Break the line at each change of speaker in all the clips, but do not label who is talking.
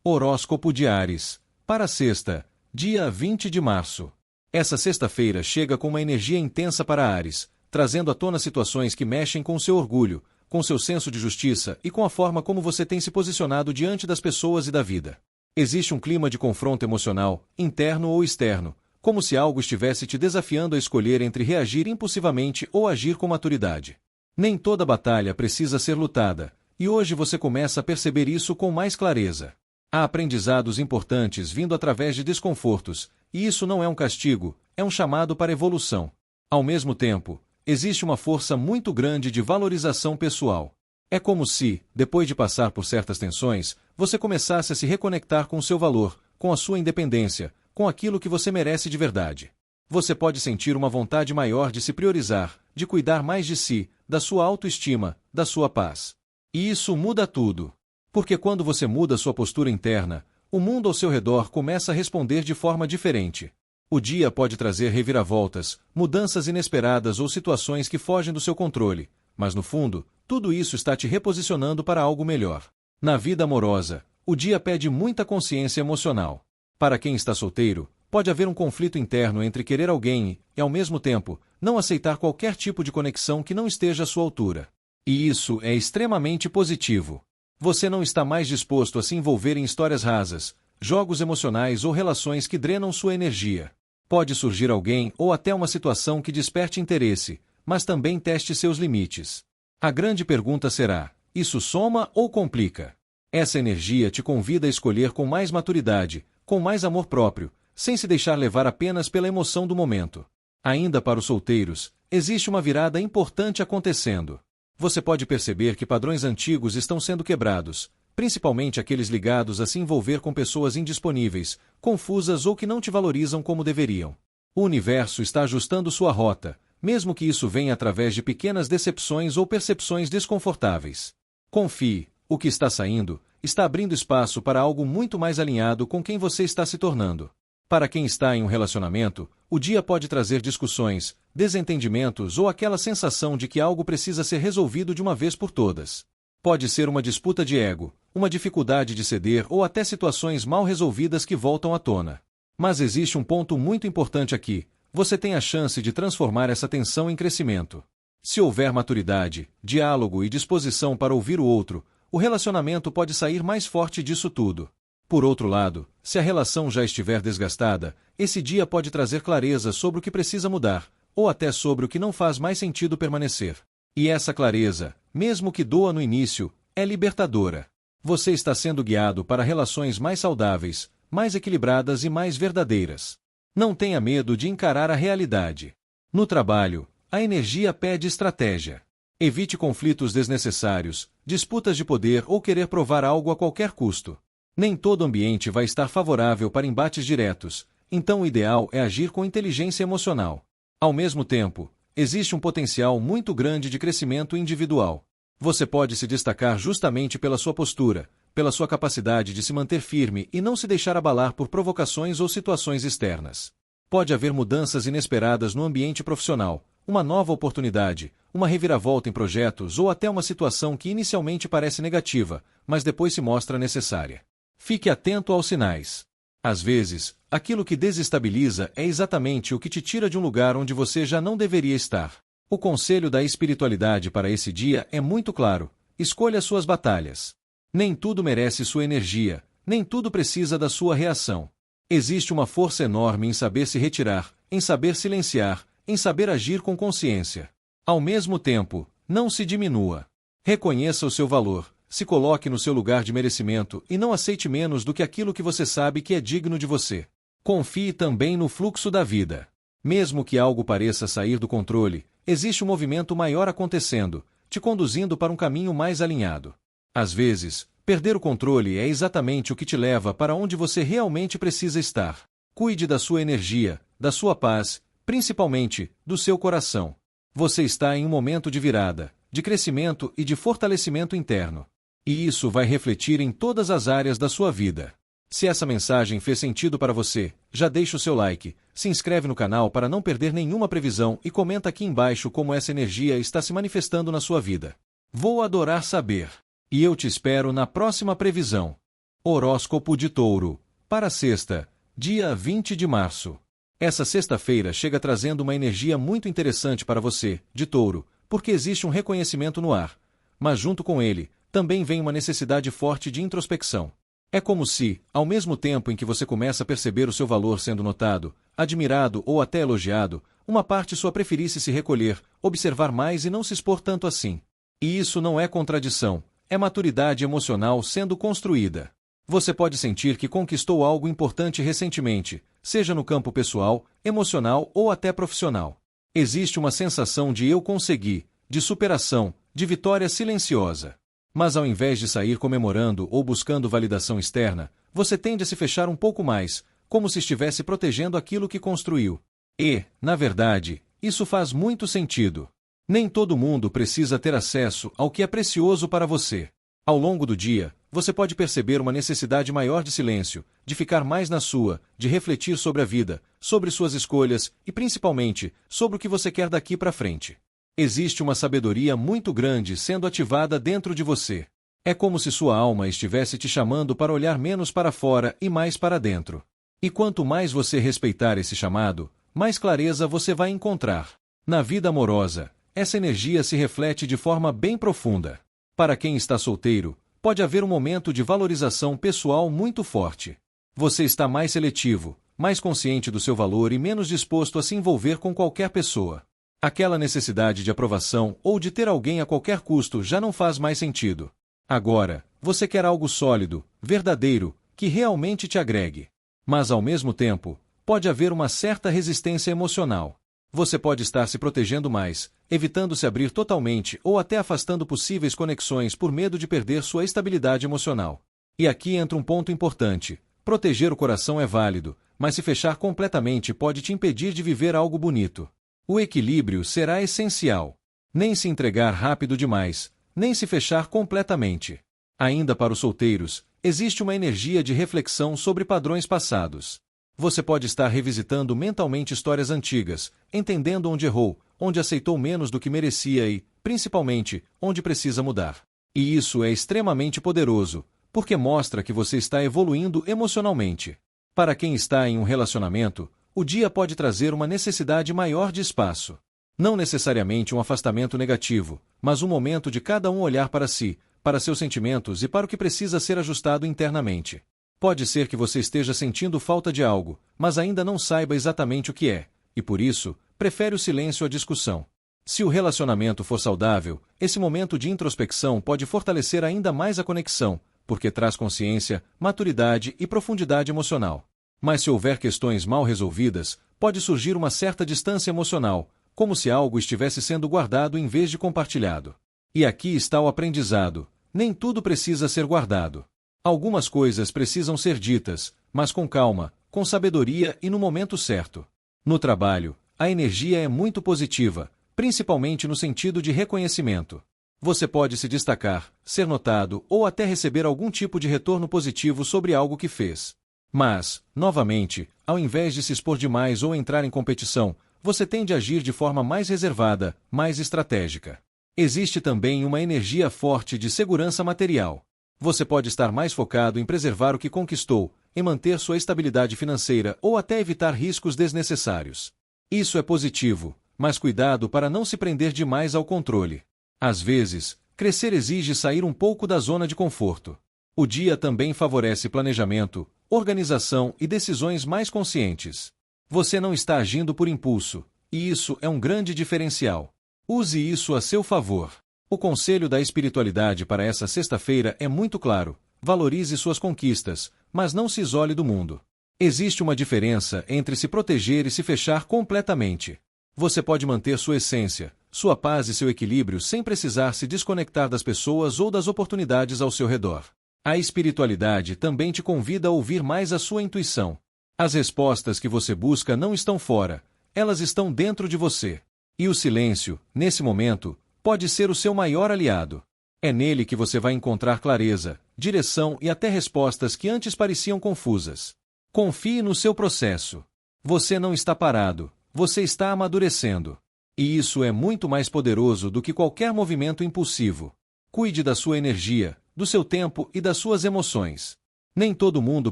Horóscopo de Áries. Para sexta, dia 20 de março. Essa sexta-feira chega com uma energia intensa para Áries, trazendo à tona situações que mexem com seu orgulho, com seu senso de justiça e com a forma como você tem se posicionado diante das pessoas e da vida. Existe um clima de confronto emocional, interno ou externo, como se algo estivesse te desafiando a escolher entre reagir impulsivamente ou agir com maturidade. Nem toda batalha precisa ser lutada, e hoje você começa a perceber isso com mais clareza. Há aprendizados importantes vindo através de desconfortos, e isso não é um castigo, é um chamado para evolução. Ao mesmo tempo, existe uma força muito grande de valorização pessoal. É como se, depois de passar por certas tensões, você começasse a se reconectar com seu valor, com a sua independência, com aquilo que você merece de verdade. Você pode sentir uma vontade maior de se priorizar, de cuidar mais de si, da sua autoestima, da sua paz. E isso muda tudo. Porque quando você muda sua postura interna, o mundo ao seu redor começa a responder de forma diferente. O dia pode trazer reviravoltas, mudanças inesperadas ou situações que fogem do seu controle, mas no fundo, tudo isso está te reposicionando para algo melhor. Na vida amorosa, o dia pede muita consciência emocional. Para quem está solteiro, pode haver um conflito interno entre querer alguém e, ao mesmo tempo, não aceitar qualquer tipo de conexão que não esteja à sua altura. E isso é extremamente positivo. Você não está mais disposto a se envolver em histórias rasas, jogos emocionais ou relações que drenam sua energia. Pode surgir alguém ou até uma situação que desperte interesse, mas também teste seus limites. A grande pergunta será: isso soma ou complica? Essa energia te convida a escolher com mais maturidade, com mais amor próprio, sem se deixar levar apenas pela emoção do momento. Ainda para os solteiros, existe uma virada importante acontecendo. Você pode perceber que padrões antigos estão sendo quebrados, principalmente aqueles ligados a se envolver com pessoas indisponíveis, confusas ou que não te valorizam como deveriam. O universo está ajustando sua rota, mesmo que isso venha através de pequenas decepções ou percepções desconfortáveis. Confie, o que está saindo está abrindo espaço para algo muito mais alinhado com quem você está se tornando. Para quem está em um relacionamento, o dia pode trazer discussões, desentendimentos ou aquela sensação de que algo precisa ser resolvido de uma vez por todas. Pode ser uma disputa de ego, uma dificuldade de ceder ou até situações mal resolvidas que voltam à tona. Mas existe um ponto muito importante aqui: você tem a chance de transformar essa tensão em crescimento. Se houver maturidade, diálogo e disposição para ouvir o outro, o relacionamento pode sair mais forte disso tudo. Por outro lado, se a relação já estiver desgastada, esse dia pode trazer clareza sobre o que precisa mudar, ou até sobre o que não faz mais sentido permanecer. E essa clareza, mesmo que doa no início, é libertadora. Você está sendo guiado para relações mais saudáveis, mais equilibradas e mais verdadeiras. Não tenha medo de encarar a realidade. No trabalho, a energia pede estratégia. Evite conflitos desnecessários, disputas de poder ou querer provar algo a qualquer custo. Nem todo ambiente vai estar favorável para embates diretos, então o ideal é agir com inteligência emocional. Ao mesmo tempo, existe um potencial muito grande de crescimento individual. Você pode se destacar justamente pela sua postura, pela sua capacidade de se manter firme e não se deixar abalar por provocações ou situações externas. Pode haver mudanças inesperadas no ambiente profissional, uma nova oportunidade, uma reviravolta em projetos ou até uma situação que inicialmente parece negativa, mas depois se mostra necessária. Fique atento aos sinais. Às vezes, aquilo que desestabiliza é exatamente o que te tira de um lugar onde você já não deveria estar. O conselho da espiritualidade para esse dia é muito claro: escolha suas batalhas. Nem tudo merece sua energia, nem tudo precisa da sua reação. Existe uma força enorme em saber se retirar, em saber silenciar, em saber agir com consciência. Ao mesmo tempo, não se diminua. Reconheça o seu valor. Se coloque no seu lugar de merecimento e não aceite menos do que aquilo que você sabe que é digno de você. Confie também no fluxo da vida. Mesmo que algo pareça sair do controle, existe um movimento maior acontecendo, te conduzindo para um caminho mais alinhado. Às vezes, perder o controle é exatamente o que te leva para onde você realmente precisa estar. Cuide da sua energia, da sua paz, principalmente, do seu coração. Você está em um momento de virada, de crescimento e de fortalecimento interno. E isso vai refletir em todas as áreas da sua vida. Se essa mensagem fez sentido para você, já deixa o seu like, se inscreve no canal para não perder nenhuma previsão e comenta aqui embaixo como essa energia está se manifestando na sua vida. Vou adorar saber. E eu te espero na próxima previsão. Horóscopo de Touro, para sexta, dia 20 de março. Essa sexta-feira chega trazendo uma energia muito interessante para você, de Touro, porque existe um reconhecimento no ar. Mas junto com ele, também vem uma necessidade forte de introspecção. É como se, ao mesmo tempo em que você começa a perceber o seu valor sendo notado, admirado ou até elogiado, uma parte sua preferisse se recolher, observar mais e não se expor tanto assim. E isso não é contradição, é maturidade emocional sendo construída. Você pode sentir que conquistou algo importante recentemente, seja no campo pessoal, emocional ou até profissional. Existe uma sensação de eu consegui, de superação, de vitória silenciosa. Mas ao invés de sair comemorando ou buscando validação externa, você tende a se fechar um pouco mais, como se estivesse protegendo aquilo que construiu. E, na verdade, isso faz muito sentido. Nem todo mundo precisa ter acesso ao que é precioso para você. Ao longo do dia, você pode perceber uma necessidade maior de silêncio, de ficar mais na sua, de refletir sobre a vida, sobre suas escolhas e, principalmente, sobre o que você quer daqui para frente. Existe uma sabedoria muito grande sendo ativada dentro de você. É como se sua alma estivesse te chamando para olhar menos para fora e mais para dentro. E quanto mais você respeitar esse chamado, mais clareza você vai encontrar. Na vida amorosa, essa energia se reflete de forma bem profunda. Para quem está solteiro, pode haver um momento de valorização pessoal muito forte. Você está mais seletivo, mais consciente do seu valor e menos disposto a se envolver com qualquer pessoa. Aquela necessidade de aprovação ou de ter alguém a qualquer custo já não faz mais sentido. Agora, você quer algo sólido, verdadeiro, que realmente te agregue. Mas ao mesmo tempo, pode haver uma certa resistência emocional. Você pode estar se protegendo mais, evitando se abrir totalmente ou até afastando possíveis conexões por medo de perder sua estabilidade emocional. E aqui entra um ponto importante. Proteger o coração é válido, mas se fechar completamente pode te impedir de viver algo bonito. O equilíbrio será essencial. Nem se entregar rápido demais, nem se fechar completamente. Ainda para os solteiros, existe uma energia de reflexão sobre padrões passados. Você pode estar revisitando mentalmente histórias antigas, entendendo onde errou, onde aceitou menos do que merecia e, principalmente, onde precisa mudar. E isso é extremamente poderoso, porque mostra que você está evoluindo emocionalmente. Para quem está em um relacionamento, o dia pode trazer uma necessidade maior de espaço. Não necessariamente um afastamento negativo, mas um momento de cada um olhar para si, para seus sentimentos e para o que precisa ser ajustado internamente. Pode ser que você esteja sentindo falta de algo, mas ainda não saiba exatamente o que é, e por isso, prefere o silêncio à discussão. Se o relacionamento for saudável, esse momento de introspecção pode fortalecer ainda mais a conexão, porque traz consciência, maturidade e profundidade emocional. Mas se houver questões mal resolvidas, pode surgir uma certa distância emocional, como se algo estivesse sendo guardado em vez de compartilhado. E aqui está o aprendizado: nem tudo precisa ser guardado. Algumas coisas precisam ser ditas, mas com calma, com sabedoria e no momento certo. No trabalho, a energia é muito positiva, principalmente no sentido de reconhecimento. Você pode se destacar, ser notado ou até receber algum tipo de retorno positivo sobre algo que fez. Mas, novamente, ao invés de se expor demais ou entrar em competição, você tende a agir de forma mais reservada, mais estratégica. Existe também uma energia forte de segurança material. Você pode estar mais focado em preservar o que conquistou, em manter sua estabilidade financeira ou até evitar riscos desnecessários. Isso é positivo, mas cuidado para não se prender demais ao controle. Às vezes, crescer exige sair um pouco da zona de conforto. O dia também favorece planejamento, organização e decisões mais conscientes. Você não está agindo por impulso, e isso é um grande diferencial. Use isso a seu favor. O conselho da espiritualidade para essa sexta-feira é muito claro: valorize suas conquistas, mas não se isole do mundo. Existe uma diferença entre se proteger e se fechar completamente. Você pode manter sua essência, sua paz e seu equilíbrio sem precisar se desconectar das pessoas ou das oportunidades ao seu redor. A espiritualidade também te convida a ouvir mais a sua intuição. As respostas que você busca não estão fora, elas estão dentro de você. E o silêncio, nesse momento, pode ser o seu maior aliado. É nele que você vai encontrar clareza, direção e até respostas que antes pareciam confusas. Confie no seu processo. Você não está parado, você está amadurecendo. E isso é muito mais poderoso do que qualquer movimento impulsivo. Cuide da sua energia, do seu tempo e das suas emoções. Nem todo mundo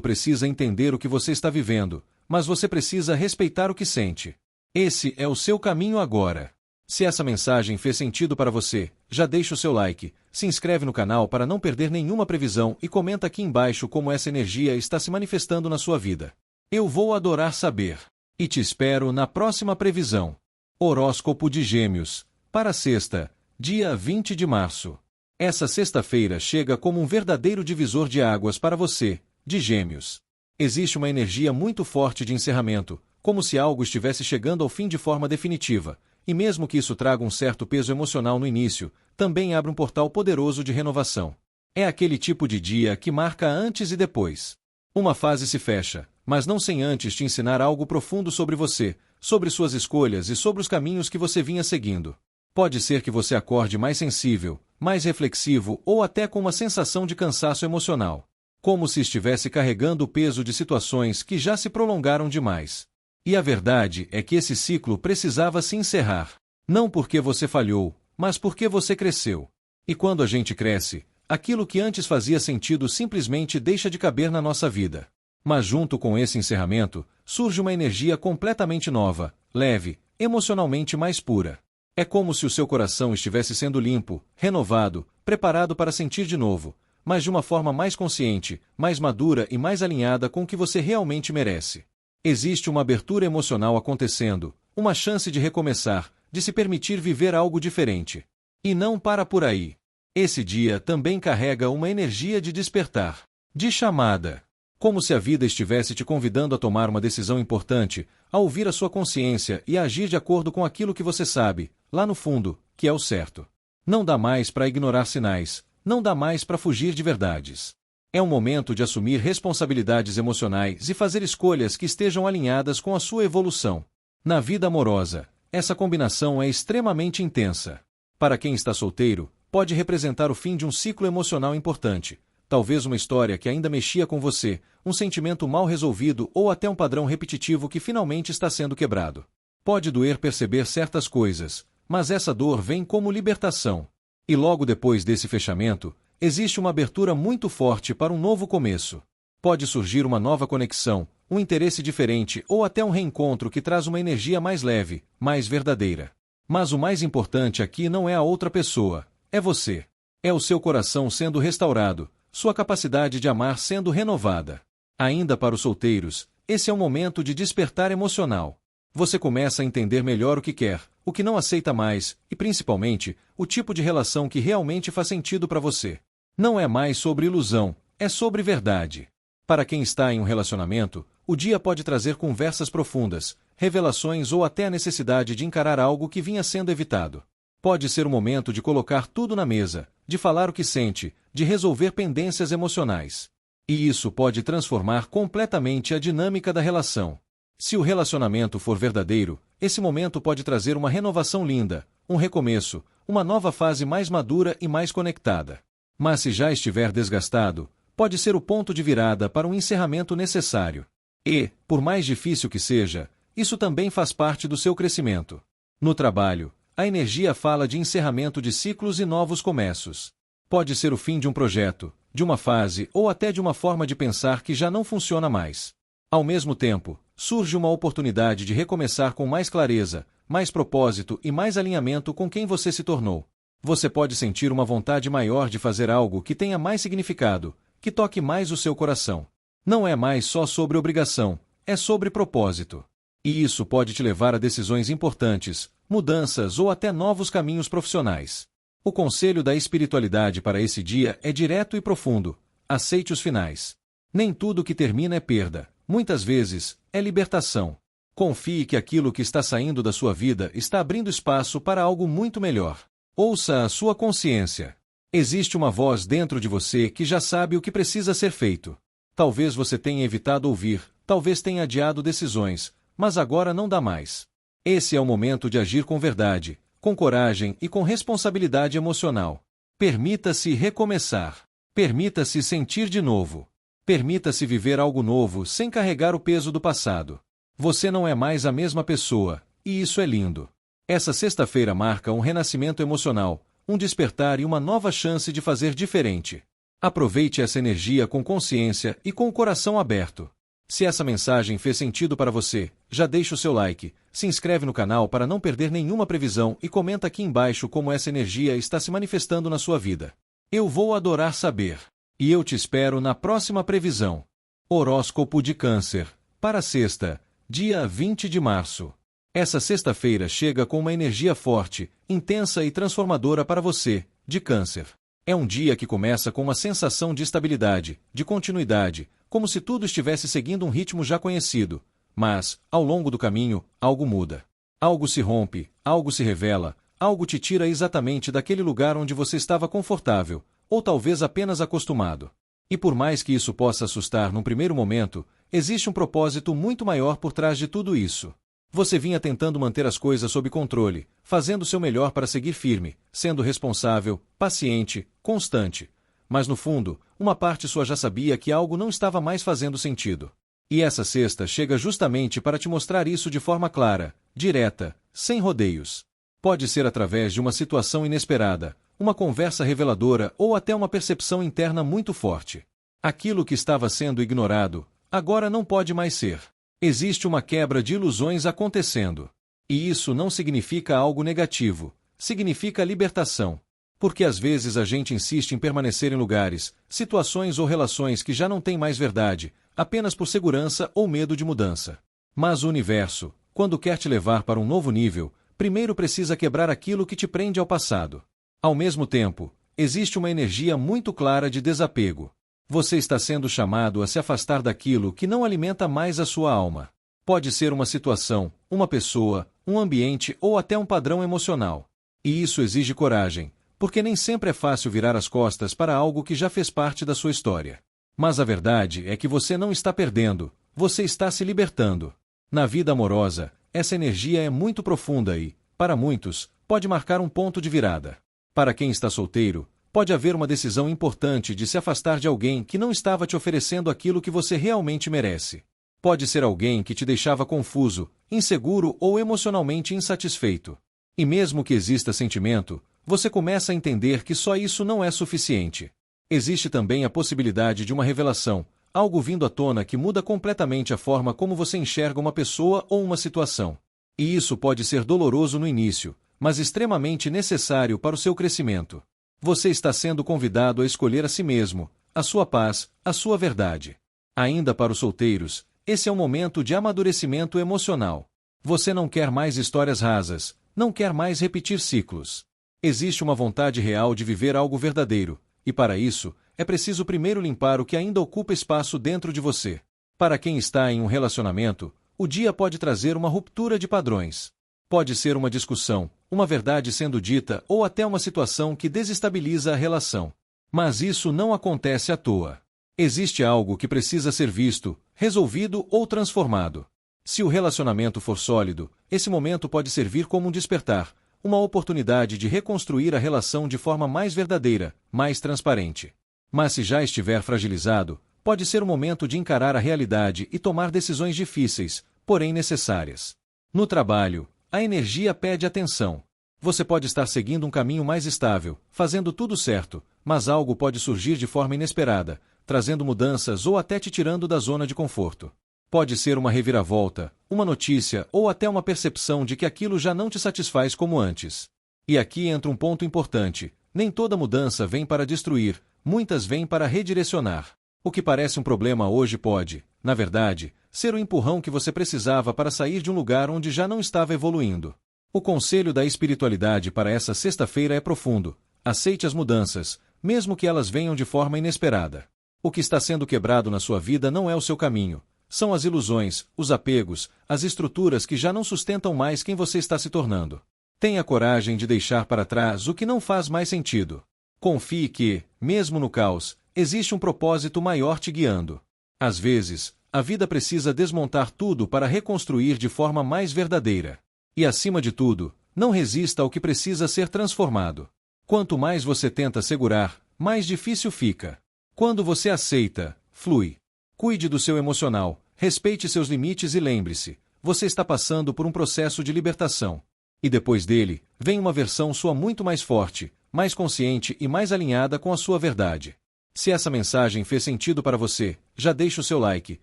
precisa entender o que você está vivendo, mas você precisa respeitar o que sente. Esse é o seu caminho agora. Se essa mensagem fez sentido para você, já deixa o seu like, se inscreve no canal para não perder nenhuma previsão e comenta aqui embaixo como essa energia está se manifestando na sua vida. Eu vou adorar saber. E te espero na próxima previsão. Horóscopo de Gêmeos, para sexta, dia 20 de março. Essa sexta-feira chega como um verdadeiro divisor de águas para você, de Gêmeos. Existe uma energia muito forte de encerramento, como se algo estivesse chegando ao fim de forma definitiva, e mesmo que isso traga um certo peso emocional no início, também abre um portal poderoso de renovação. É aquele tipo de dia que marca antes e depois. Uma fase se fecha, mas não sem antes te ensinar algo profundo sobre você, sobre suas escolhas e sobre os caminhos que você vinha seguindo. Pode ser que você acorde mais sensível, mais reflexivo ou até com uma sensação de cansaço emocional, como se estivesse carregando o peso de situações que já se prolongaram demais. E a verdade é que esse ciclo precisava se encerrar. Não porque você falhou, mas porque você cresceu. E quando a gente cresce, aquilo que antes fazia sentido simplesmente deixa de caber na nossa vida. Mas junto com esse encerramento, surge uma energia completamente nova, leve, emocionalmente mais pura. É como se o seu coração estivesse sendo limpo, renovado, preparado para sentir de novo, mas de uma forma mais consciente, mais madura e mais alinhada com o que você realmente merece. Existe uma abertura emocional acontecendo, uma chance de recomeçar, de se permitir viver algo diferente. E não para por aí. Esse dia também carrega uma energia de despertar, de chamada. Como se a vida estivesse te convidando a tomar uma decisão importante, a ouvir a sua consciência e a agir de acordo com aquilo que você sabe, lá no fundo, que é o certo. Não dá mais para ignorar sinais, não dá mais para fugir de verdades. É um momento de assumir responsabilidades emocionais e fazer escolhas que estejam alinhadas com a sua evolução. Na vida amorosa, essa combinação é extremamente intensa. Para quem está solteiro, pode representar o fim de um ciclo emocional importante, talvez uma história que ainda mexia com você, um sentimento mal resolvido ou até um padrão repetitivo que finalmente está sendo quebrado. Pode doer perceber certas coisas, mas essa dor vem como libertação. E logo depois desse fechamento, existe uma abertura muito forte para um novo começo. Pode surgir uma nova conexão, um interesse diferente ou até um reencontro que traz uma energia mais leve, mais verdadeira. Mas o mais importante aqui não é a outra pessoa, é você. É o seu coração sendo restaurado, sua capacidade de amar sendo renovada. Ainda para os solteiros, esse é um momento de despertar emocional. Você começa a entender melhor o que quer, o que não aceita mais, e principalmente, o tipo de relação que realmente faz sentido para você. Não é mais sobre ilusão, é sobre verdade. Para quem está em um relacionamento, o dia pode trazer conversas profundas, revelações ou até a necessidade de encarar algo que vinha sendo evitado. Pode ser o momento de colocar tudo na mesa, de falar o que sente, de resolver pendências emocionais. E isso pode transformar completamente a dinâmica da relação. Se o relacionamento for verdadeiro, esse momento pode trazer uma renovação linda, um recomeço, uma nova fase mais madura e mais conectada. Mas se já estiver desgastado, pode ser o ponto de virada para um encerramento necessário. E, por mais difícil que seja, isso também faz parte do seu crescimento. No trabalho, a energia fala de encerramento de ciclos e novos começos. Pode ser o fim de um projeto, de uma fase ou até de uma forma de pensar que já não funciona mais. Ao mesmo tempo, surge uma oportunidade de recomeçar com mais clareza, mais propósito e mais alinhamento com quem você se tornou. Você pode sentir uma vontade maior de fazer algo que tenha mais significado, que toque mais o seu coração. Não é mais só sobre obrigação, é sobre propósito. E isso pode te levar a decisões importantes, mudanças ou até novos caminhos profissionais. O conselho da espiritualidade para esse dia é direto e profundo: aceite os finais. Nem tudo que termina é perda, muitas vezes, é libertação. Confie que aquilo que está saindo da sua vida está abrindo espaço para algo muito melhor. Ouça a sua consciência. Existe uma voz dentro de você que já sabe o que precisa ser feito. Talvez você tenha evitado ouvir, talvez tenha adiado decisões, mas agora não dá mais. Esse é o momento de agir com verdade, com coragem e com responsabilidade emocional. Permita-se recomeçar. Permita-se sentir de novo. Permita-se viver algo novo sem carregar o peso do passado. Você não é mais a mesma pessoa, e isso é lindo. Essa sexta-feira marca um renascimento emocional, um despertar e uma nova chance de fazer diferente. Aproveite essa energia com consciência e com o coração aberto. Se essa mensagem fez sentido para você, já deixa o seu like, se inscreve no canal para não perder nenhuma previsão e comenta aqui embaixo como essa energia está se manifestando na sua vida. Eu vou adorar saber. E eu te espero na próxima previsão. Horóscopo de Câncer. Para sexta, dia 20 de março. Essa sexta-feira chega com uma energia forte, intensa e transformadora para você, de Câncer. É um dia que começa com uma sensação de estabilidade, de continuidade, como se tudo estivesse seguindo um ritmo já conhecido. Mas, ao longo do caminho, algo muda. Algo se rompe, algo se revela, algo te tira exatamente daquele lugar onde você estava confortável, ou talvez apenas acostumado. E por mais que isso possa assustar num primeiro momento, existe um propósito muito maior por trás de tudo isso. Você vinha tentando manter as coisas sob controle, fazendo o seu melhor para seguir firme, sendo responsável, paciente, constante. Mas no fundo, uma parte sua já sabia que algo não estava mais fazendo sentido. E essa sexta chega justamente para te mostrar isso de forma clara, direta, sem rodeios. Pode ser através de uma situação inesperada, uma conversa reveladora ou até uma percepção interna muito forte. Aquilo que estava sendo ignorado, agora não pode mais ser. Existe uma quebra de ilusões acontecendo. E isso não significa algo negativo, significa libertação. Porque às vezes a gente insiste em permanecer em lugares, situações ou relações que já não têm mais verdade, apenas por segurança ou medo de mudança. Mas o universo, quando quer te levar para um novo nível, primeiro precisa quebrar aquilo que te prende ao passado. Ao mesmo tempo, existe uma energia muito clara de desapego. Você está sendo chamado a se afastar daquilo que não alimenta mais a sua alma. Pode ser uma situação, uma pessoa, um ambiente ou até um padrão emocional. E isso exige coragem, porque nem sempre é fácil virar as costas para algo que já fez parte da sua história. Mas a verdade é que você não está perdendo, você está se libertando. Na vida amorosa, essa energia é muito profunda e, para muitos, pode marcar um ponto de virada. Para quem está solteiro, pode haver uma decisão importante de se afastar de alguém que não estava te oferecendo aquilo que você realmente merece. Pode ser alguém que te deixava confuso, inseguro ou emocionalmente insatisfeito. E mesmo que exista sentimento, você começa a entender que só isso não é suficiente. Existe também a possibilidade de uma revelação, algo vindo à tona que muda completamente a forma como você enxerga uma pessoa ou uma situação. E isso pode ser doloroso no início, mas extremamente necessário para o seu crescimento. Você está sendo convidado a escolher a si mesmo, a sua paz, a sua verdade. Ainda para os solteiros, esse é um momento de amadurecimento emocional. Você não quer mais histórias rasas, não quer mais repetir ciclos. Existe uma vontade real de viver algo verdadeiro, e para isso, é preciso primeiro limpar o que ainda ocupa espaço dentro de você. Para quem está em um relacionamento, o dia pode trazer uma ruptura de padrões. Pode ser uma discussão, uma verdade sendo dita ou até uma situação que desestabiliza a relação. Mas isso não acontece à toa. Existe algo que precisa ser visto, resolvido ou transformado. Se o relacionamento for sólido, esse momento pode servir como um despertar, uma oportunidade de reconstruir a relação de forma mais verdadeira, mais transparente. Mas se já estiver fragilizado, pode ser o momento de encarar a realidade e tomar decisões difíceis, porém necessárias. No trabalho, a energia pede atenção. Você pode estar seguindo um caminho mais estável, fazendo tudo certo, mas algo pode surgir de forma inesperada, trazendo mudanças ou até te tirando da zona de conforto. Pode ser uma reviravolta, uma notícia ou até uma percepção de que aquilo já não te satisfaz como antes. E aqui entra um ponto importante: nem toda mudança vem para destruir, muitas vêm para redirecionar. O que parece um problema hoje pode, na verdade, ser o empurrão que você precisava para sair de um lugar onde já não estava evoluindo. O conselho da espiritualidade para essa sexta-feira é profundo: aceite as mudanças, mesmo que elas venham de forma inesperada. O que está sendo quebrado na sua vida não é o seu caminho. São as ilusões, os apegos, as estruturas que já não sustentam mais quem você está se tornando. Tenha coragem de deixar para trás o que não faz mais sentido. Confie que, mesmo no caos, existe um propósito maior te guiando. Às vezes, a vida precisa desmontar tudo para reconstruir de forma mais verdadeira. E acima de tudo, não resista ao que precisa ser transformado. Quanto mais você tenta segurar, mais difícil fica. Quando você aceita, flui. Cuide do seu emocional, respeite seus limites e lembre-se, você está passando por um processo de libertação. E depois dele, vem uma versão sua muito mais forte, mais consciente e mais alinhada com a sua verdade. Se essa mensagem fez sentido para você, já deixa o seu like,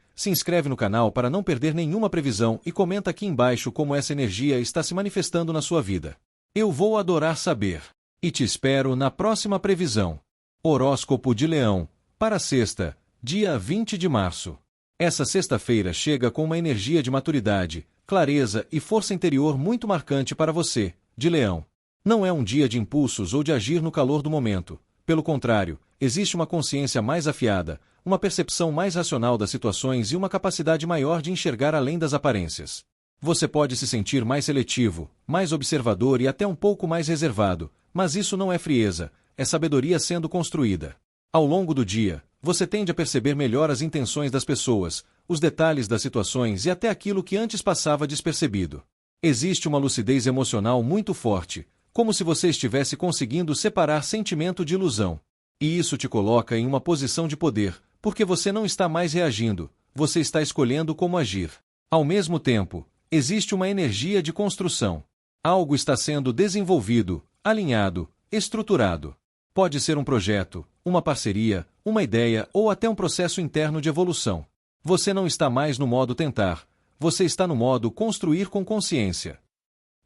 se inscreve no canal para não perder nenhuma previsão e comenta aqui embaixo como essa energia está se manifestando na sua vida. Eu vou adorar saber. E te espero na próxima previsão. Horóscopo de Leão, para sexta, dia 20 de março. Essa sexta-feira chega com uma energia de maturidade, clareza e força interior muito marcante para você, de Leão. Não é um dia de impulsos ou de agir no calor do momento. Pelo contrário, existe uma consciência mais afiada, uma percepção mais racional das situações e uma capacidade maior de enxergar além das aparências. Você pode se sentir mais seletivo, mais observador e até um pouco mais reservado, mas isso não é frieza, é sabedoria sendo construída. Ao longo do dia, você tende a perceber melhor as intenções das pessoas, os detalhes das situações e até aquilo que antes passava despercebido. Existe uma lucidez emocional muito forte, como se você estivesse conseguindo separar sentimento de ilusão. E isso te coloca em uma posição de poder, porque você não está mais reagindo, você está escolhendo como agir. Ao mesmo tempo, existe uma energia de construção. Algo está sendo desenvolvido, alinhado, estruturado. Pode ser um projeto, uma parceria, uma ideia ou até um processo interno de evolução. Você não está mais no modo tentar, você está no modo construir com consciência.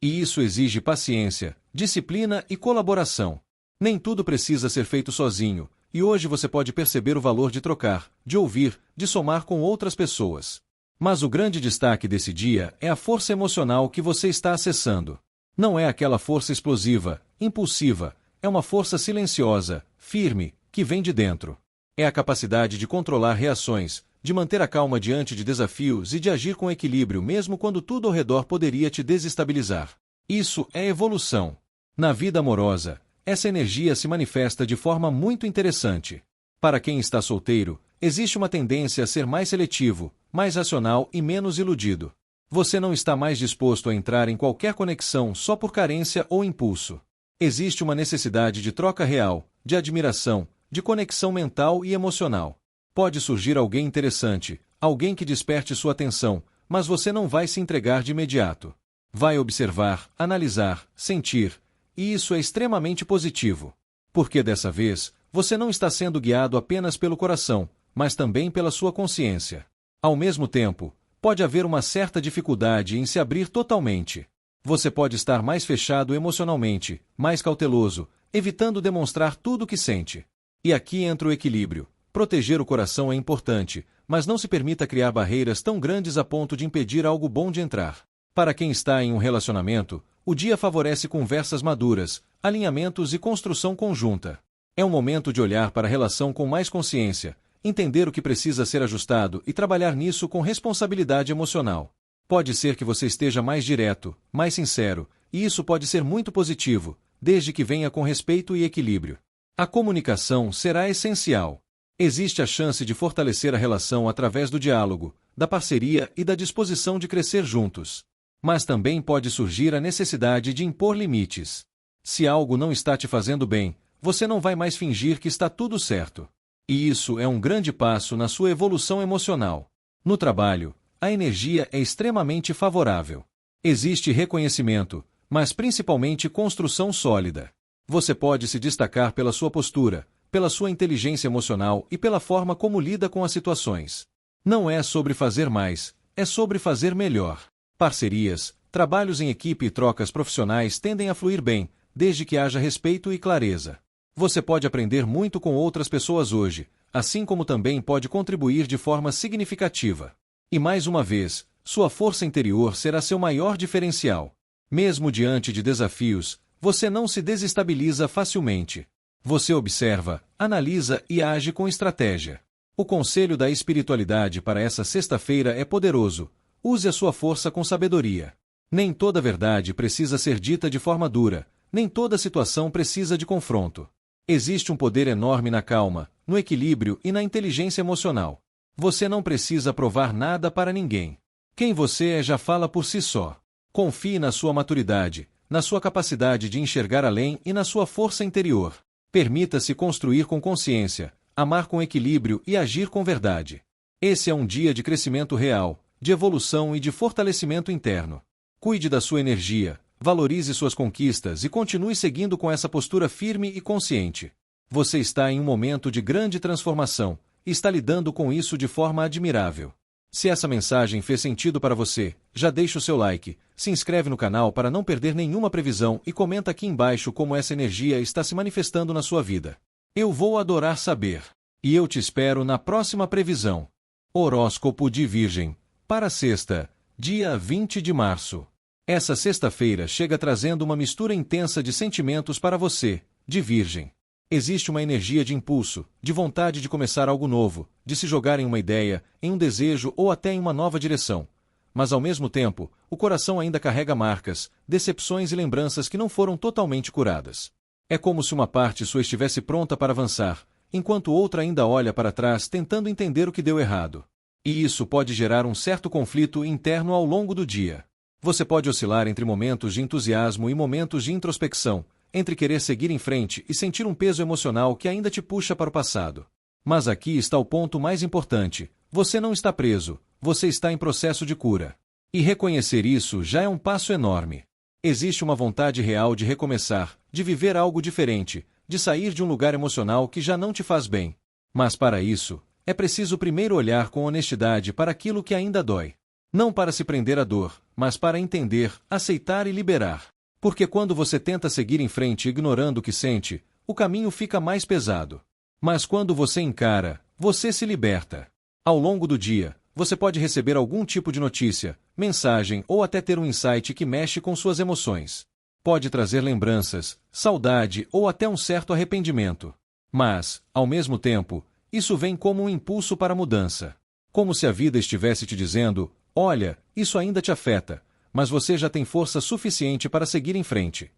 E isso exige paciência, disciplina e colaboração. Nem tudo precisa ser feito sozinho, e hoje você pode perceber o valor de trocar, de ouvir, de somar com outras pessoas. Mas o grande destaque desse dia é a força emocional que você está acessando. Não é aquela força explosiva, impulsiva, é uma força silenciosa, firme, que vem de dentro. É a capacidade de controlar reações, de manter a calma diante de desafios e de agir com equilíbrio mesmo quando tudo ao redor poderia te desestabilizar. Isso é evolução. Na vida amorosa, essa energia se manifesta de forma muito interessante. Para quem está solteiro, existe uma tendência a ser mais seletivo, mais racional e menos iludido. Você não está mais disposto a entrar em qualquer conexão só por carência ou impulso. Existe uma necessidade de troca real, de admiração, de conexão mental e emocional. Pode surgir alguém interessante, alguém que desperte sua atenção, mas você não vai se entregar de imediato. Vai observar, analisar, sentir, e isso é extremamente positivo. Porque dessa vez, você não está sendo guiado apenas pelo coração, mas também pela sua consciência. Ao mesmo tempo, pode haver uma certa dificuldade em se abrir totalmente. Você pode estar mais fechado emocionalmente, mais cauteloso, evitando demonstrar tudo o que sente. E aqui entra o equilíbrio. Proteger o coração é importante, mas não se permita criar barreiras tão grandes a ponto de impedir algo bom de entrar. Para quem está em um relacionamento, o dia favorece conversas maduras, alinhamentos e construção conjunta. É um momento de olhar para a relação com mais consciência, entender o que precisa ser ajustado e trabalhar nisso com responsabilidade emocional. Pode ser que você esteja mais direto, mais sincero, e isso pode ser muito positivo, desde que venha com respeito e equilíbrio. A comunicação será essencial. Existe a chance de fortalecer a relação através do diálogo, da parceria e da disposição de crescer juntos. Mas também pode surgir a necessidade de impor limites. Se algo não está te fazendo bem, você não vai mais fingir que está tudo certo. E isso é um grande passo na sua evolução emocional. No trabalho, a energia é extremamente favorável. Existe reconhecimento, mas principalmente construção sólida. Você pode se destacar pela sua postura, pela sua inteligência emocional e pela forma como lida com as situações. Não é sobre fazer mais, é sobre fazer melhor. Parcerias, trabalhos em equipe e trocas profissionais tendem a fluir bem, desde que haja respeito e clareza. Você pode aprender muito com outras pessoas hoje, assim como também pode contribuir de forma significativa. E mais uma vez, sua força interior será seu maior diferencial. Mesmo diante de desafios, você não se desestabiliza facilmente. Você observa, analisa e age com estratégia. O conselho da espiritualidade para essa sexta-feira é poderoso. Use a sua força com sabedoria. Nem toda verdade precisa ser dita de forma dura, nem toda situação precisa de confronto. Existe um poder enorme na calma, no equilíbrio e na inteligência emocional. Você não precisa provar nada para ninguém. Quem você é já fala por si só. Confie na sua maturidade, na sua capacidade de enxergar além e na sua força interior. Permita-se construir com consciência, amar com equilíbrio e agir com verdade. Esse é um dia de crescimento real, de evolução e de fortalecimento interno. Cuide da sua energia, valorize suas conquistas e continue seguindo com essa postura firme e consciente. Você está em um momento de grande transformação e está lidando com isso de forma admirável. Se essa mensagem fez sentido para você, já deixa o seu like, se inscreve no canal para não perder nenhuma previsão e comenta aqui embaixo como essa energia está se manifestando na sua vida. Eu vou adorar saber. E eu te espero na próxima previsão. Horóscopo de Virgem, para sexta, dia 20 de março. Essa sexta-feira chega trazendo uma mistura intensa de sentimentos para você, de Virgem. Existe uma energia de impulso, de vontade de começar algo novo, de se jogar em uma ideia, em um desejo ou até em uma nova direção. Mas ao mesmo tempo, o coração ainda carrega marcas, decepções e lembranças que não foram totalmente curadas. É como se uma parte sua estivesse pronta para avançar, enquanto outra ainda olha para trás tentando entender o que deu errado. E isso pode gerar um certo conflito interno ao longo do dia. Você pode oscilar entre momentos de entusiasmo e momentos de introspecção, entre querer seguir em frente e sentir um peso emocional que ainda te puxa para o passado. Mas aqui está o ponto mais importante: você não está preso, você está em processo de cura. E reconhecer isso já é um passo enorme. Existe uma vontade real de recomeçar, de viver algo diferente, de sair de um lugar emocional que já não te faz bem. Mas para isso, é preciso primeiro olhar com honestidade para aquilo que ainda dói. Não para se prender à dor, mas para entender, aceitar e liberar. Porque quando você tenta seguir em frente ignorando o que sente, o caminho fica mais pesado. Mas quando você encara, você se liberta. Ao longo do dia, você pode receber algum tipo de notícia, mensagem ou até ter um insight que mexe com suas emoções. Pode trazer lembranças, saudade ou até um certo arrependimento. Mas, ao mesmo tempo, isso vem como um impulso para a mudança. Como se a vida estivesse te dizendo: olha, isso ainda te afeta, mas você já tem força suficiente para seguir em frente.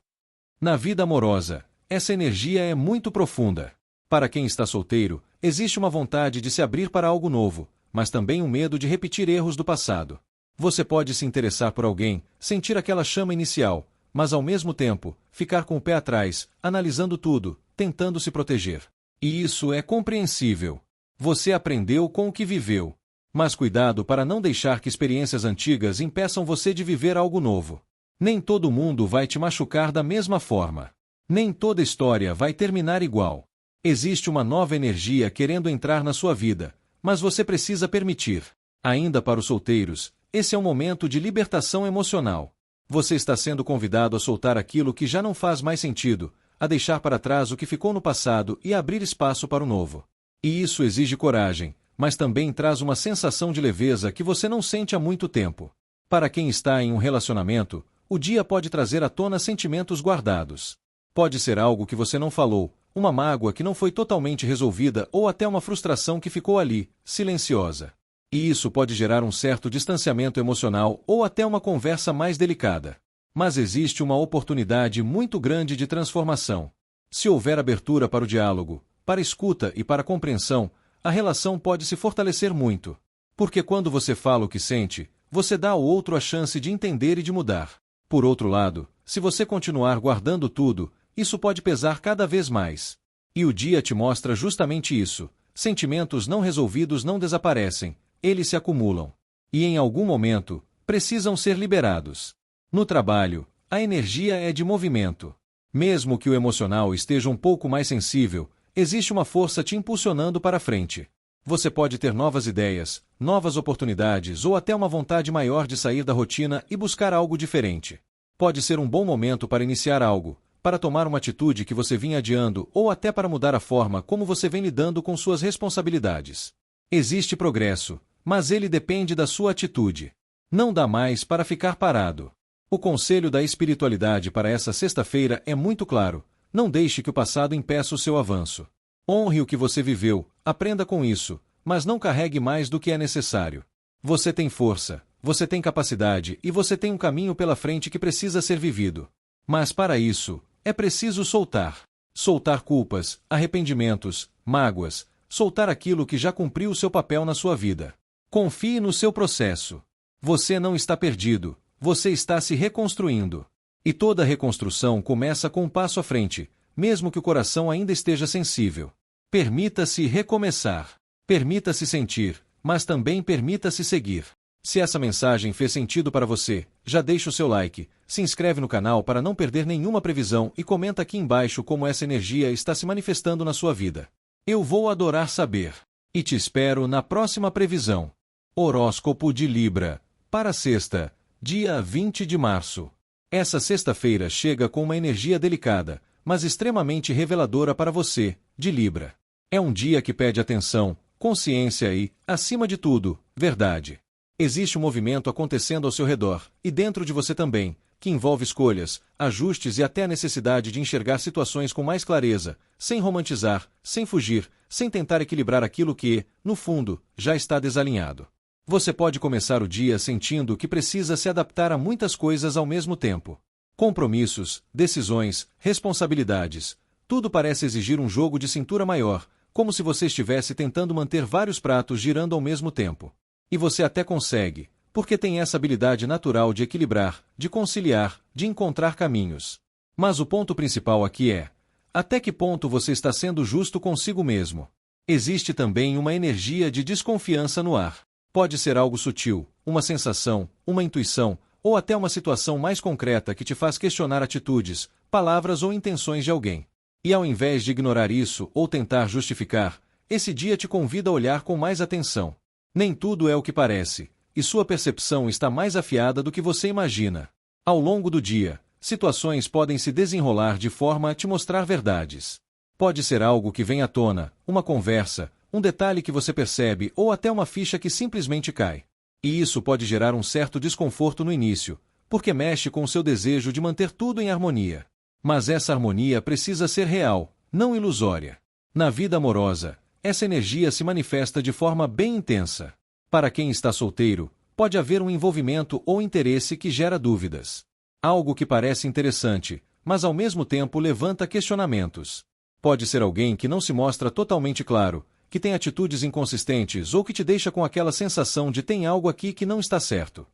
Na vida amorosa, essa energia é muito profunda. Para quem está solteiro, existe uma vontade de se abrir para algo novo, mas também um medo de repetir erros do passado. Você pode se interessar por alguém, sentir aquela chama inicial, mas ao mesmo tempo, ficar com o pé atrás, analisando tudo, tentando se proteger. E isso é compreensível. Você aprendeu com o que viveu. Mas cuidado para não deixar que experiências antigas impeçam você de viver algo novo. Nem todo mundo vai te machucar da mesma forma. Nem toda história vai terminar igual. Existe uma nova energia querendo entrar na sua vida, mas você precisa permitir. Ainda para os solteiros, esse é um momento de libertação emocional. Você está sendo convidado a soltar aquilo que já não faz mais sentido, a deixar para trás o que ficou no passado e abrir espaço para o novo. E isso exige coragem, mas também traz uma sensação de leveza que você não sente há muito tempo. Para quem está em um relacionamento, o dia pode trazer à tona sentimentos guardados. Pode ser algo que você não falou, uma mágoa que não foi totalmente resolvida ou até uma frustração que ficou ali, silenciosa. E isso pode gerar um certo distanciamento emocional ou até uma conversa mais delicada. Mas existe uma oportunidade muito grande de transformação. Se houver abertura para o diálogo, para a escuta e para a compreensão, a relação pode se fortalecer muito. Porque quando você fala o que sente, você dá ao outro a chance de entender e de mudar. Por outro lado, se você continuar guardando tudo, isso pode pesar cada vez mais. E o dia te mostra justamente isso. Sentimentos não resolvidos não desaparecem, eles se acumulam. E em algum momento, precisam ser liberados. No trabalho, a energia é de movimento. Mesmo que o emocional esteja um pouco mais sensível, existe uma força te impulsionando para frente. Você pode ter novas ideias, novas oportunidades ou até uma vontade maior de sair da rotina e buscar algo diferente. Pode ser um bom momento para iniciar algo, para tomar uma atitude que você vinha adiando ou até para mudar a forma como você vem lidando com suas responsabilidades. Existe progresso, mas ele depende da sua atitude. Não dá mais para ficar parado. O conselho da espiritualidade para essa sexta-feira é muito claro: não deixe que o passado impeça o seu avanço. Honre o que você viveu, aprenda com isso, mas não carregue mais do que é necessário. Você tem força, você tem capacidade e você tem um caminho pela frente que precisa ser vivido. Mas para isso, é preciso soltar. Soltar culpas, arrependimentos, mágoas, soltar aquilo que já cumpriu o seu papel na sua vida. Confie no seu processo. Você não está perdido, você está se reconstruindo. E toda reconstrução começa com um passo à frente, mesmo que o coração ainda esteja sensível. Permita-se recomeçar. Permita-se sentir, mas também permita-se seguir. Se essa mensagem fez sentido para você, já deixa o seu like, se inscreve no canal para não perder nenhuma previsão e comenta aqui embaixo como essa energia está se manifestando na sua vida. Eu vou adorar saber. E te espero na próxima previsão. Horóscopo de Libra, para sexta, dia 20 de março. Essa sexta-feira chega com uma energia delicada, mas extremamente reveladora para você, de Libra. É um dia que pede atenção, consciência e, acima de tudo, verdade. Existe um movimento acontecendo ao seu redor, e dentro de você também, que envolve escolhas, ajustes e até a necessidade de enxergar situações com mais clareza, sem romantizar, sem fugir, sem tentar equilibrar aquilo que, no fundo, já está desalinhado. Você pode começar o dia sentindo que precisa se adaptar a muitas coisas ao mesmo tempo. Compromissos, decisões, responsabilidades. Tudo parece exigir um jogo de cintura maior, como se você estivesse tentando manter vários pratos girando ao mesmo tempo. E você até consegue, porque tem essa habilidade natural de equilibrar, de conciliar, de encontrar caminhos. Mas o ponto principal aqui é: até que ponto você está sendo justo consigo mesmo? Existe também uma energia de desconfiança no ar. Pode ser algo sutil, uma sensação, uma intuição, ou até uma situação mais concreta que te faz questionar atitudes, palavras ou intenções de alguém. E ao invés de ignorar isso ou tentar justificar, esse dia te convida a olhar com mais atenção. Nem tudo é o que parece, e sua percepção está mais afiada do que você imagina. Ao longo do dia, situações podem se desenrolar de forma a te mostrar verdades. Pode ser algo que vem à tona, uma conversa, um detalhe que você percebe ou até uma ficha que simplesmente cai. E isso pode gerar um certo desconforto no início, porque mexe com o seu desejo de manter tudo em harmonia. Mas essa harmonia precisa ser real, não ilusória. Na vida amorosa, essa energia se manifesta de forma bem intensa. Para quem está solteiro, pode haver um envolvimento ou interesse que gera dúvidas. Algo que parece interessante, mas ao mesmo tempo levanta questionamentos. Pode ser alguém que não se mostra totalmente claro, que tem atitudes inconsistentes ou que te deixa com aquela sensação de tem algo aqui que não está certo.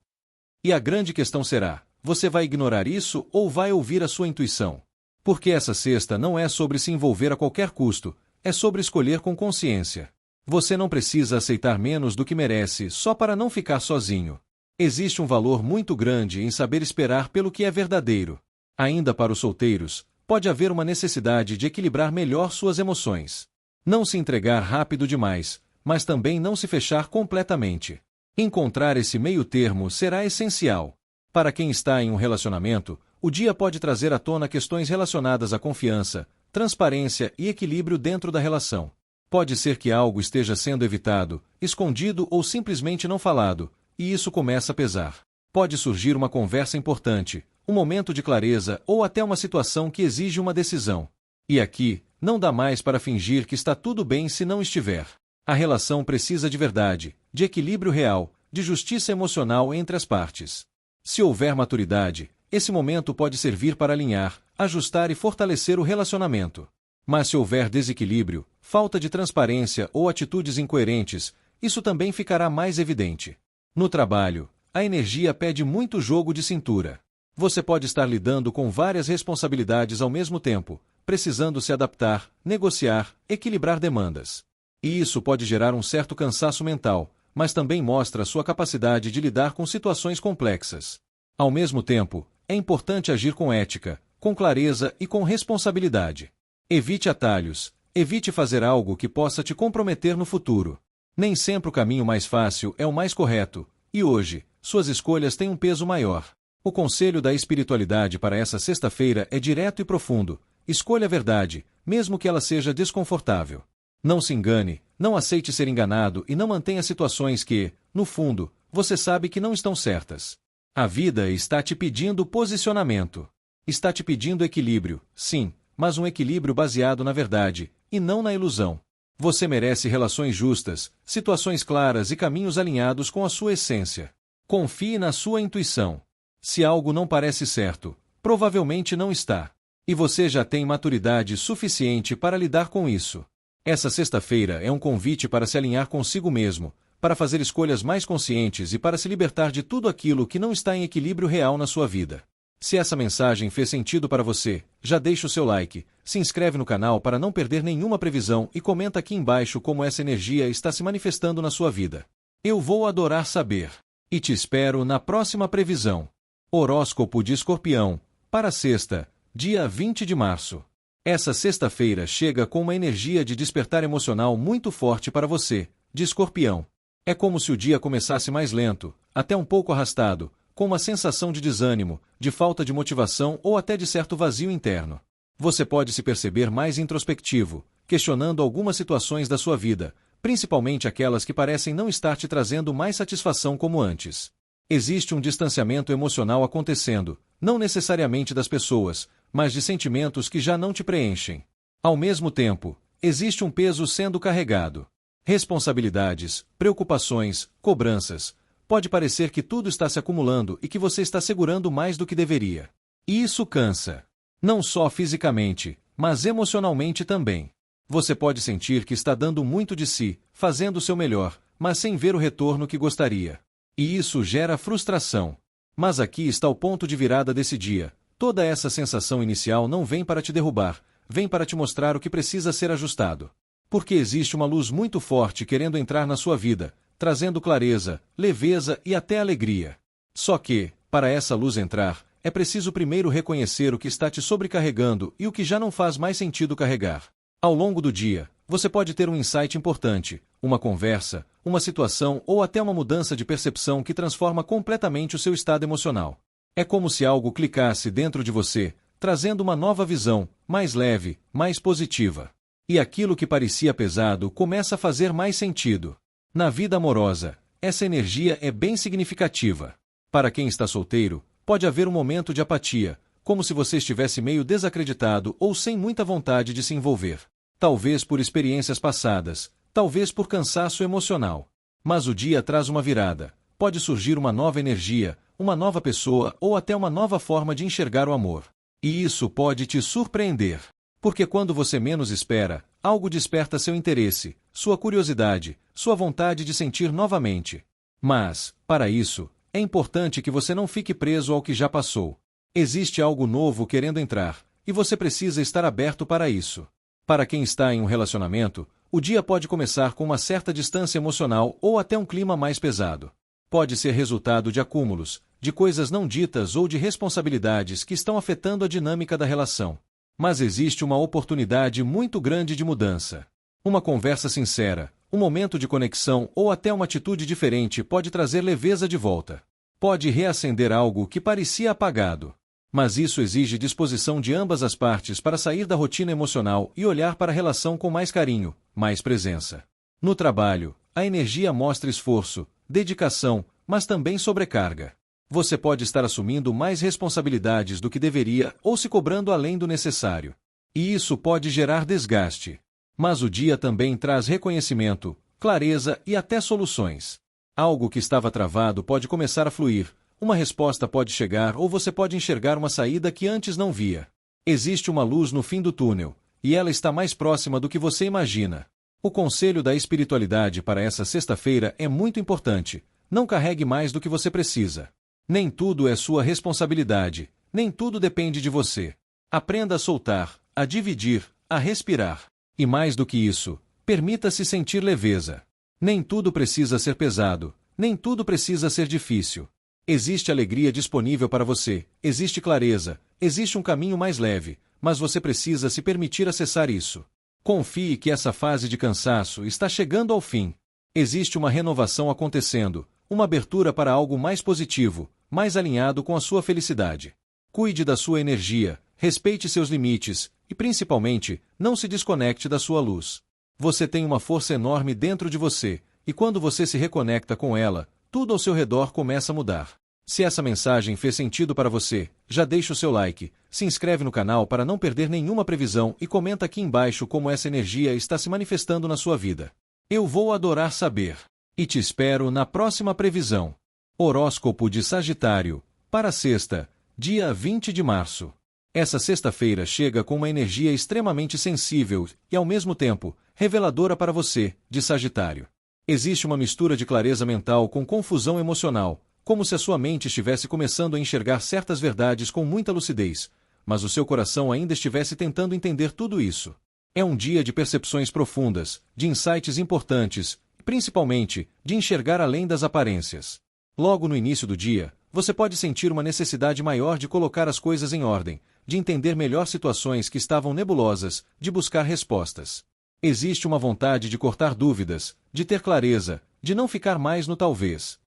E a grande questão será: você vai ignorar isso ou vai ouvir a sua intuição? Porque essa sexta não é sobre se envolver a qualquer custo, é sobre escolher com consciência. Você não precisa aceitar menos do que merece só para não ficar sozinho. Existe um valor muito grande em saber esperar pelo que é verdadeiro. Ainda para os solteiros, pode haver uma necessidade de equilibrar melhor suas emoções. Não se entregar rápido demais, mas também não se fechar completamente. Encontrar esse meio termo será essencial. Para quem está em um relacionamento, o dia pode trazer à tona questões relacionadas à confiança, transparência e equilíbrio dentro da relação. Pode ser que algo esteja sendo evitado, escondido ou simplesmente não falado, e isso começa a pesar. Pode surgir uma conversa importante, um momento de clareza ou até uma situação que exige uma decisão. E aqui, não dá mais para fingir que está tudo bem se não estiver. A relação precisa de verdade, de equilíbrio real, de justiça emocional entre as partes. Se houver maturidade, esse momento pode servir para alinhar, ajustar e fortalecer o relacionamento. Mas se houver desequilíbrio, falta de transparência ou atitudes incoerentes, isso também ficará mais evidente. No trabalho, a energia pede muito jogo de cintura. Você pode estar lidando com várias responsabilidades ao mesmo tempo, precisando se adaptar, negociar, equilibrar demandas. E isso pode gerar um certo cansaço mental, mas também mostra sua capacidade de lidar com situações complexas. Ao mesmo tempo, é importante agir com ética, com clareza e com responsabilidade. Evite atalhos, evite fazer algo que possa te comprometer no futuro. Nem sempre o caminho mais fácil é o mais correto, e hoje, suas escolhas têm um peso maior. O conselho da espiritualidade para essa sexta-feira é direto e profundo: escolha a verdade, mesmo que ela seja desconfortável. Não se engane, não aceite ser enganado e não mantenha situações que, no fundo, você sabe que não estão certas. A vida está te pedindo posicionamento. Está te pedindo equilíbrio, sim, mas um equilíbrio baseado na verdade, e não na ilusão. Você merece relações justas, situações claras e caminhos alinhados com a sua essência. Confie na sua intuição. Se algo não parece certo, provavelmente não está. E você já tem maturidade suficiente para lidar com isso. Essa sexta-feira é um convite para se alinhar consigo mesmo, para fazer escolhas mais conscientes e para se libertar de tudo aquilo que não está em equilíbrio real na sua vida. Se essa mensagem fez sentido para você, já deixa o seu like, se inscreve no canal para não perder nenhuma previsão e comenta aqui embaixo como essa energia está se manifestando na sua vida. Eu vou adorar saber. E te espero na próxima previsão. Horóscopo de Escorpião, para sexta, dia 20 de março. Essa sexta-feira chega com uma energia de despertar emocional muito forte para você, de Escorpião. É como se o dia começasse mais lento, até um pouco arrastado, com uma sensação de desânimo, de falta de motivação ou até de certo vazio interno. Você pode se perceber mais introspectivo, questionando algumas situações da sua vida, principalmente aquelas que parecem não estar te trazendo mais satisfação como antes. Existe um distanciamento emocional acontecendo, não necessariamente das pessoas, mas de sentimentos que já não te preenchem. Ao mesmo tempo, existe um peso sendo carregado. Responsabilidades, preocupações, cobranças. Pode parecer que tudo está se acumulando e que você está segurando mais do que deveria. E isso cansa. Não só fisicamente, mas emocionalmente também. Você pode sentir que está dando muito de si, fazendo o seu melhor, mas sem ver o retorno que gostaria. E isso gera frustração. Mas aqui está o ponto de virada desse dia. Toda essa sensação inicial não vem para te derrubar, vem para te mostrar o que precisa ser ajustado. Porque existe uma luz muito forte querendo entrar na sua vida, trazendo clareza, leveza e até alegria. Só que, para essa luz entrar, é preciso primeiro reconhecer o que está te sobrecarregando e o que já não faz mais sentido carregar. Ao longo do dia, você pode ter um insight importante, uma conversa, uma situação ou até uma mudança de percepção que transforma completamente o seu estado emocional. É como se algo clicasse dentro de você, trazendo uma nova visão, mais leve, mais positiva. E aquilo que parecia pesado começa a fazer mais sentido. Na vida amorosa, essa energia é bem significativa. Para quem está solteiro, pode haver um momento de apatia, como se você estivesse meio desacreditado ou sem muita vontade de se envolver. Talvez por experiências passadas, talvez por cansaço emocional. Mas o dia traz uma virada. Pode surgir uma nova energia, uma nova pessoa ou até uma nova forma de enxergar o amor. E isso pode te surpreender. Porque quando você menos espera, algo desperta seu interesse, sua curiosidade, sua vontade de sentir novamente. Mas, para isso, é importante que você não fique preso ao que já passou. Existe algo novo querendo entrar, e você precisa estar aberto para isso. Para quem está em um relacionamento, o dia pode começar com uma certa distância emocional ou até um clima mais pesado. Pode ser resultado de acúmulos, de coisas não ditas ou de responsabilidades que estão afetando a dinâmica da relação. Mas existe uma oportunidade muito grande de mudança. Uma conversa sincera, um momento de conexão ou até uma atitude diferente pode trazer leveza de volta. Pode reacender algo que parecia apagado. Mas isso exige disposição de ambas as partes para sair da rotina emocional e olhar para a relação com mais carinho, mais presença. No trabalho, a energia mostra esforço, dedicação, mas também sobrecarga. Você pode estar assumindo mais responsabilidades do que deveria ou se cobrando além do necessário. E isso pode gerar desgaste. Mas o dia também traz reconhecimento, clareza e até soluções. Algo que estava travado pode começar a fluir, uma resposta pode chegar ou você pode enxergar uma saída que antes não via. Existe uma luz no fim do túnel, e ela está mais próxima do que você imagina. O conselho da espiritualidade para essa sexta-feira é muito importante. Não carregue mais do que você precisa. Nem tudo é sua responsabilidade, nem tudo depende de você. Aprenda a soltar, a dividir, a respirar. E mais do que isso, permita-se sentir leveza. Nem tudo precisa ser pesado, nem tudo precisa ser difícil. Existe alegria disponível para você, existe clareza, existe um caminho mais leve, mas você precisa se permitir acessar isso. Confie que essa fase de cansaço está chegando ao fim. Existe uma renovação acontecendo, uma abertura para algo mais positivo, mais alinhado com a sua felicidade. Cuide da sua energia, respeite seus limites e, principalmente, não se desconecte da sua luz. Você tem uma força enorme dentro de você, e quando você se reconecta com ela, tudo ao seu redor começa a mudar. Se essa mensagem fez sentido para você, já deixa o seu like, se inscreve no canal para não perder nenhuma previsão e comenta aqui embaixo como essa energia está se manifestando na sua vida. Eu vou adorar saber. E te espero na próxima previsão. Horóscopo de Sagitário, para sexta, dia 20 de março. Essa sexta-feira chega com uma energia extremamente sensível e, ao mesmo tempo, reveladora para você, de Sagitário. Existe uma mistura de clareza mental com confusão emocional, como se a sua mente estivesse começando a enxergar certas verdades com muita lucidez, mas o seu coração ainda estivesse tentando entender tudo isso. É um dia de percepções profundas, de insights importantes, principalmente, de enxergar além das aparências. Logo no início do dia, você pode sentir uma necessidade maior de colocar as coisas em ordem, de entender melhor situações que estavam nebulosas, de buscar respostas. Existe uma vontade de cortar dúvidas, de ter clareza, de não ficar mais no talvez.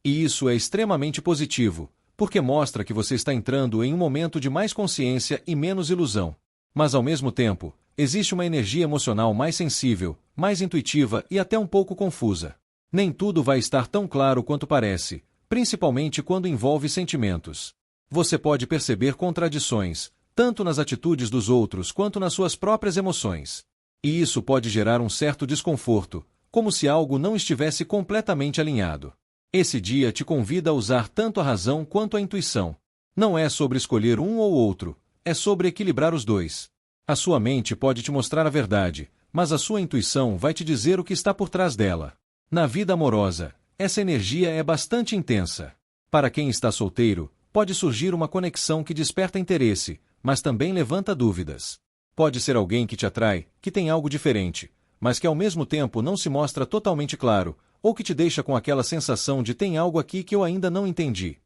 E isso é extremamente positivo, porque mostra que você está entrando em um momento de mais consciência e menos ilusão. Mas ao mesmo tempo, existe uma energia emocional mais sensível, mais intuitiva e até um pouco confusa. Nem tudo vai estar tão claro quanto parece, principalmente quando envolve sentimentos. Você pode perceber contradições, tanto nas atitudes dos outros quanto nas suas próprias emoções. E isso pode gerar um certo desconforto, como se algo não estivesse completamente alinhado. Esse dia te convida a usar tanto a razão quanto a intuição. Não é sobre escolher um ou outro, é sobre equilibrar os dois. A sua mente pode te mostrar a verdade, mas a sua intuição vai te dizer o que está por trás dela. Na vida amorosa, essa energia é bastante intensa. Para quem está solteiro, pode surgir uma conexão que desperta interesse, mas também levanta dúvidas. Pode ser alguém que te atrai, que tem algo diferente, mas que ao mesmo tempo não se mostra totalmente claro, ou que te deixa com aquela sensação de tem algo aqui que eu ainda não entendi.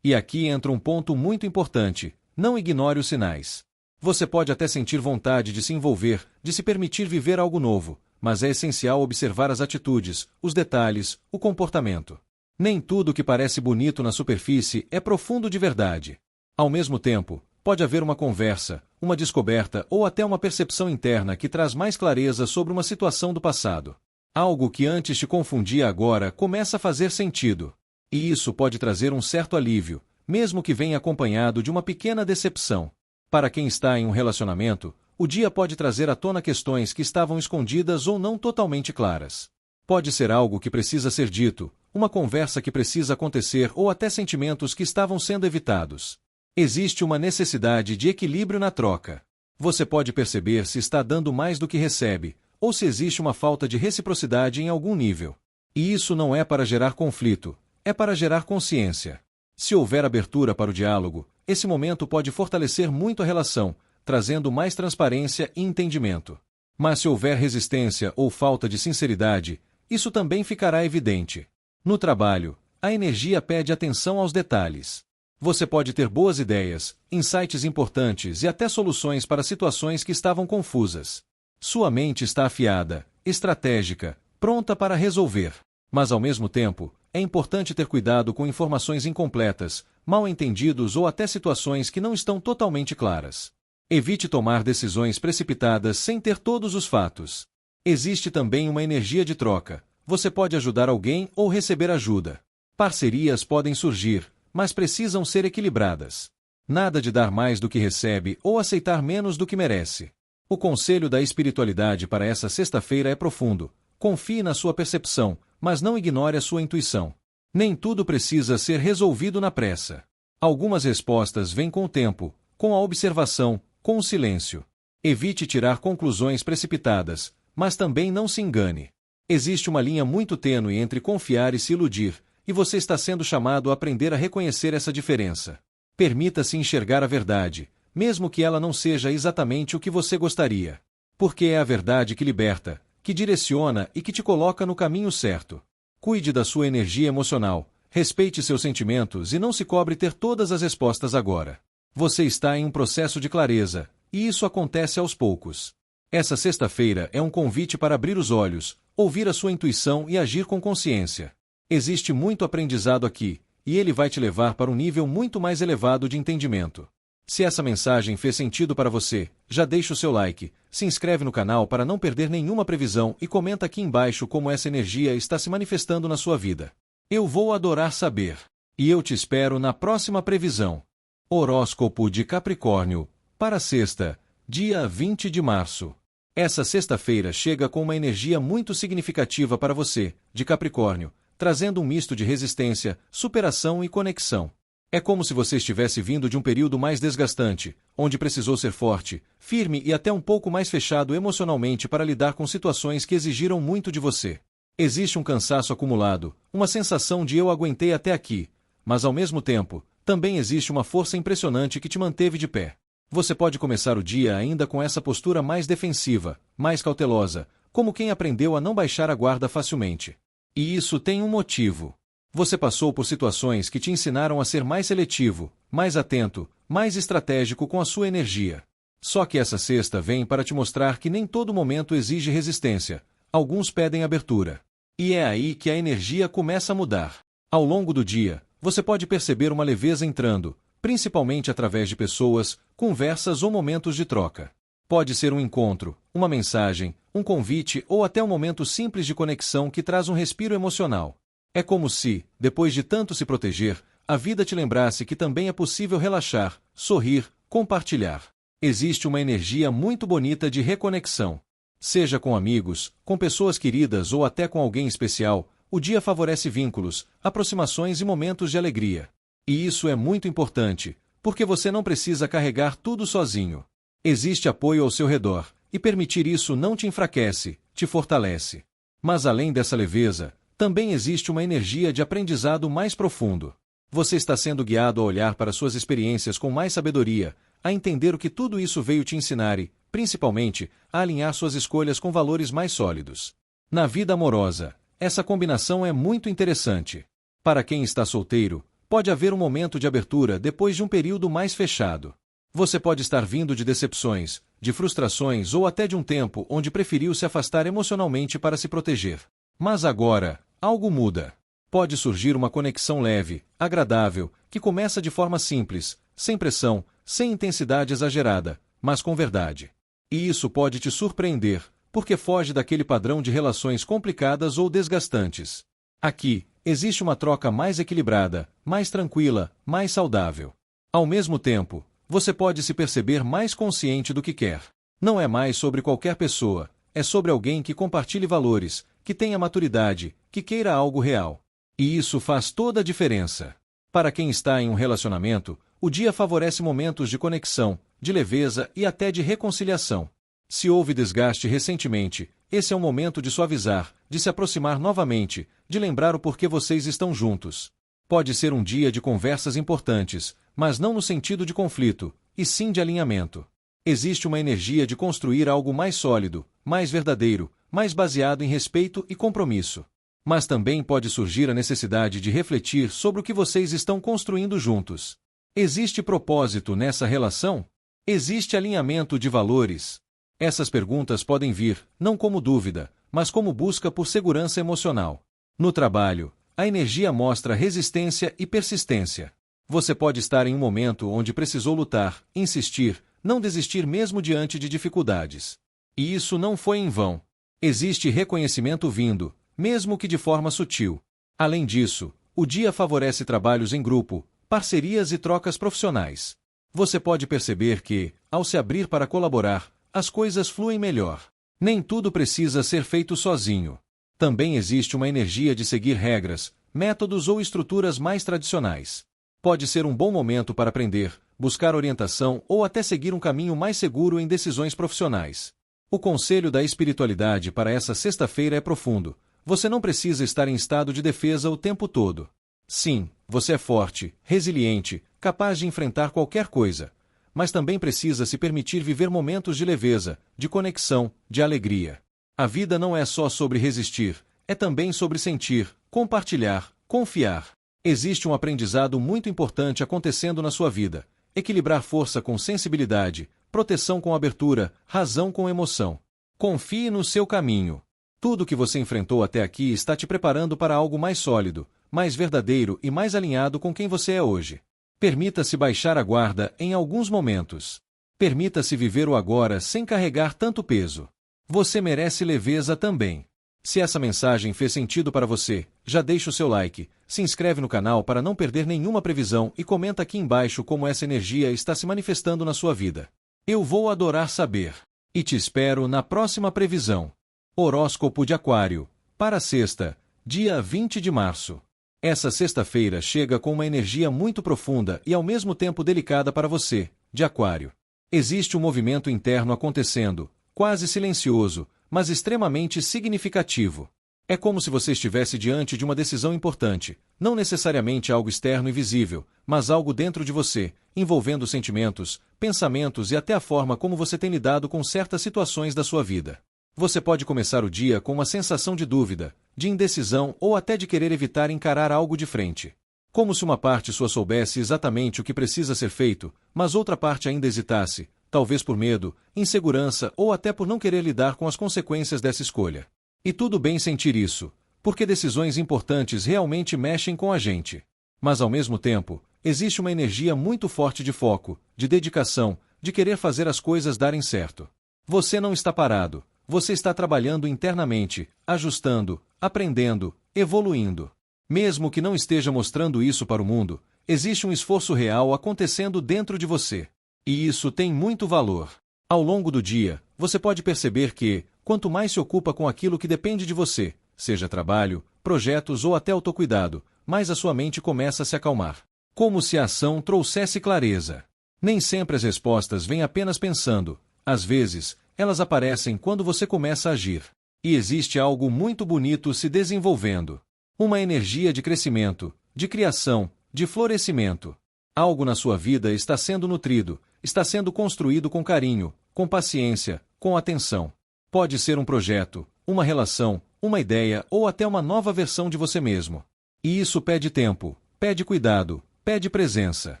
E aqui entra um ponto muito importante: não ignore os sinais. Você pode até sentir vontade de se envolver, de se permitir viver algo novo, mas é essencial observar as atitudes, os detalhes, o comportamento. Nem tudo que parece bonito na superfície é profundo de verdade. Ao mesmo tempo, pode haver uma conversa, uma descoberta ou até uma percepção interna que traz mais clareza sobre uma situação do passado. Algo que antes te confundia agora começa a fazer sentido. E isso pode trazer um certo alívio, mesmo que venha acompanhado de uma pequena decepção. Para quem está em um relacionamento, o dia pode trazer à tona questões que estavam escondidas ou não totalmente claras. Pode ser algo que precisa ser dito, uma conversa que precisa acontecer ou até sentimentos que estavam sendo evitados. Existe uma necessidade de equilíbrio na troca. Você pode perceber se está dando mais do que recebe, ou se existe uma falta de reciprocidade em algum nível. E isso não é para gerar conflito, é para gerar consciência. Se houver abertura para o diálogo, esse momento pode fortalecer muito a relação, trazendo mais transparência e entendimento. Mas se houver resistência ou falta de sinceridade, isso também ficará evidente. No trabalho, a energia pede atenção aos detalhes. Você pode ter boas ideias, insights importantes e até soluções para situações que estavam confusas. Sua mente está afiada, estratégica, pronta para resolver. Mas ao mesmo tempo, é importante ter cuidado com informações incompletas, mal-entendidos ou até situações que não estão totalmente claras. Evite tomar decisões precipitadas sem ter todos os fatos. Existe também uma energia de troca. Você pode ajudar alguém ou receber ajuda. Parcerias podem surgir, mas precisam ser equilibradas. Nada de dar mais do que recebe ou aceitar menos do que merece. O conselho da espiritualidade para essa sexta-feira é profundo. Confie na sua percepção, mas não ignore a sua intuição. Nem tudo precisa ser resolvido na pressa. Algumas respostas vêm com o tempo, com a observação, com o silêncio. Evite tirar conclusões precipitadas, mas também não se engane. Existe uma linha muito tênue entre confiar e se iludir, e você está sendo chamado a aprender a reconhecer essa diferença. Permita-se enxergar a verdade, mesmo que ela não seja exatamente o que você gostaria. Porque é a verdade que liberta, que direciona e que te coloca no caminho certo. Cuide da sua energia emocional, respeite seus sentimentos e não se cobre ter todas as respostas agora. Você está em um processo de clareza, e isso acontece aos poucos. Essa sexta-feira é um convite para abrir os olhos, ouvir a sua intuição e agir com consciência. Existe muito aprendizado aqui, e ele vai te levar para um nível muito mais elevado de entendimento. Se essa mensagem fez sentido para você, já deixa o seu like, se inscreve no canal para não perder nenhuma previsão e comenta aqui embaixo como essa energia está se manifestando na sua vida. Eu vou adorar saber. E eu te espero na próxima previsão. Horóscopo de Capricórnio, para sexta, dia 20 de março. Essa sexta-feira chega com uma energia muito significativa para você, de Capricórnio, trazendo um misto de resistência, superação e conexão. É como se você estivesse vindo de um período mais desgastante, onde precisou ser forte, firme e até um pouco mais fechado emocionalmente para lidar com situações que exigiram muito de você. Existe um cansaço acumulado, uma sensação de eu aguentei até aqui, mas ao mesmo tempo, também existe uma força impressionante que te manteve de pé. Você pode começar o dia ainda com essa postura mais defensiva, mais cautelosa, como quem aprendeu a não baixar a guarda facilmente. E isso tem um motivo. Você passou por situações que te ensinaram a ser mais seletivo, mais atento, mais estratégico com a sua energia. Só que essa sexta vem para te mostrar que nem todo momento exige resistência, alguns pedem abertura. E é aí que a energia começa a mudar. Ao longo do dia, você pode perceber uma leveza entrando, principalmente através de pessoas, conversas ou momentos de troca. Pode ser um encontro, uma mensagem, um convite ou até um momento simples de conexão que traz um respiro emocional. É como se, depois de tanto se proteger, a vida te lembrasse que também é possível relaxar, sorrir, compartilhar. Existe uma energia muito bonita de reconexão. Seja com amigos, com pessoas queridas ou até com alguém especial, o dia favorece vínculos, aproximações e momentos de alegria. E isso é muito importante, porque você não precisa carregar tudo sozinho. Existe apoio ao seu redor, e permitir isso não te enfraquece, te fortalece. Mas além dessa leveza, também existe uma energia de aprendizado mais profundo. Você está sendo guiado a olhar para suas experiências com mais sabedoria, a entender o que tudo isso veio te ensinar e, principalmente, a alinhar suas escolhas com valores mais sólidos. Na vida amorosa, essa combinação é muito interessante. Para quem está solteiro, pode haver um momento de abertura depois de um período mais fechado. Você pode estar vindo de decepções, de frustrações ou até de um tempo onde preferiu se afastar emocionalmente para se proteger. Mas agora, algo muda. Pode surgir uma conexão leve, agradável, que começa de forma simples, sem pressão, sem intensidade exagerada, mas com verdade. E isso pode te surpreender, porque foge daquele padrão de relações complicadas ou desgastantes. Aqui, existe uma troca mais equilibrada, mais tranquila, mais saudável. Ao mesmo tempo, você pode se perceber mais consciente do que quer. Não é mais sobre qualquer pessoa, é sobre alguém que compartilhe valores, que tenha maturidade, que queira algo real. E isso faz toda a diferença. Para quem está em um relacionamento, o dia favorece momentos de conexão, de leveza e até de reconciliação. Se houve desgaste recentemente, esse é um momento de suavizar, de se aproximar novamente, de lembrar o porquê vocês estão juntos. Pode ser um dia de conversas importantes, mas não no sentido de conflito, e sim de alinhamento. Existe uma energia de construir algo mais sólido, mais verdadeiro, mais baseado em respeito e compromisso. Mas também pode surgir a necessidade de refletir sobre o que vocês estão construindo juntos. Existe propósito nessa relação? Existe alinhamento de valores? Essas perguntas podem vir, não como dúvida, mas como busca por segurança emocional. No trabalho, a energia mostra resistência e persistência. Você pode estar em um momento onde precisou lutar, insistir, não desistir mesmo diante de dificuldades. E isso não foi em vão. Existe reconhecimento vindo, mesmo que de forma sutil. Além disso, o dia favorece trabalhos em grupo, parcerias e trocas profissionais. Você pode perceber que, ao se abrir para colaborar, as coisas fluem melhor. Nem tudo precisa ser feito sozinho. Também existe uma energia de seguir regras, métodos ou estruturas mais tradicionais. Pode ser um bom momento para aprender, buscar orientação ou até seguir um caminho mais seguro em decisões profissionais. O conselho da espiritualidade para essa sexta-feira é profundo. Você não precisa estar em estado de defesa o tempo todo. Sim, você é forte, resiliente, capaz de enfrentar qualquer coisa. Mas também precisa se permitir viver momentos de leveza, de conexão, de alegria. A vida não é só sobre resistir, é também sobre sentir, compartilhar, confiar. Existe um aprendizado muito importante acontecendo na sua vida. Equilibrar força com sensibilidade, proteção com abertura, razão com emoção. Confie no seu caminho. Tudo o que você enfrentou até aqui está te preparando para algo mais sólido, mais verdadeiro e mais alinhado com quem você é hoje. Permita-se baixar a guarda em alguns momentos. Permita-se viver o agora sem carregar tanto peso. Você merece leveza também. Se essa mensagem fez sentido para você, já deixa o seu like, se inscreve no canal para não perder nenhuma previsão e comenta aqui embaixo como essa energia está se manifestando na sua vida. Eu vou adorar saber. E te espero na próxima previsão. Horóscopo de Aquário, para sexta, dia 20 de março. Essa sexta-feira chega com uma energia muito profunda e ao mesmo tempo delicada para você, de Aquário. Existe um movimento interno acontecendo, quase silencioso, mas extremamente significativo. É como se você estivesse diante de uma decisão importante, não necessariamente algo externo e visível, mas algo dentro de você, envolvendo sentimentos, pensamentos e até a forma como você tem lidado com certas situações da sua vida. Você pode começar o dia com uma sensação de dúvida, de indecisão ou até de querer evitar encarar algo de frente. Como se uma parte sua soubesse exatamente o que precisa ser feito, mas outra parte ainda hesitasse, talvez por medo, insegurança ou até por não querer lidar com as consequências dessa escolha. E tudo bem sentir isso, porque decisões importantes realmente mexem com a gente. Mas ao mesmo tempo, existe uma energia muito forte de foco, de dedicação, de querer fazer as coisas darem certo. Você não está parado, você está trabalhando internamente, ajustando, aprendendo, evoluindo. Mesmo que não esteja mostrando isso para o mundo, existe um esforço real acontecendo dentro de você. E isso tem muito valor. Ao longo do dia, você pode perceber que, quanto mais se ocupa com aquilo que depende de você, seja trabalho, projetos ou até autocuidado, mais a sua mente começa a se acalmar. Como se a ação trouxesse clareza. Nem sempre as respostas vêm apenas pensando, às vezes, elas aparecem quando você começa a agir. E existe algo muito bonito se desenvolvendo. Uma energia de crescimento, de criação, de florescimento. Algo na sua vida está sendo nutrido, está sendo construído com carinho, com paciência, com atenção. Pode ser um projeto, uma relação, uma ideia ou até uma nova versão de você mesmo. E isso pede tempo, pede cuidado, pede presença.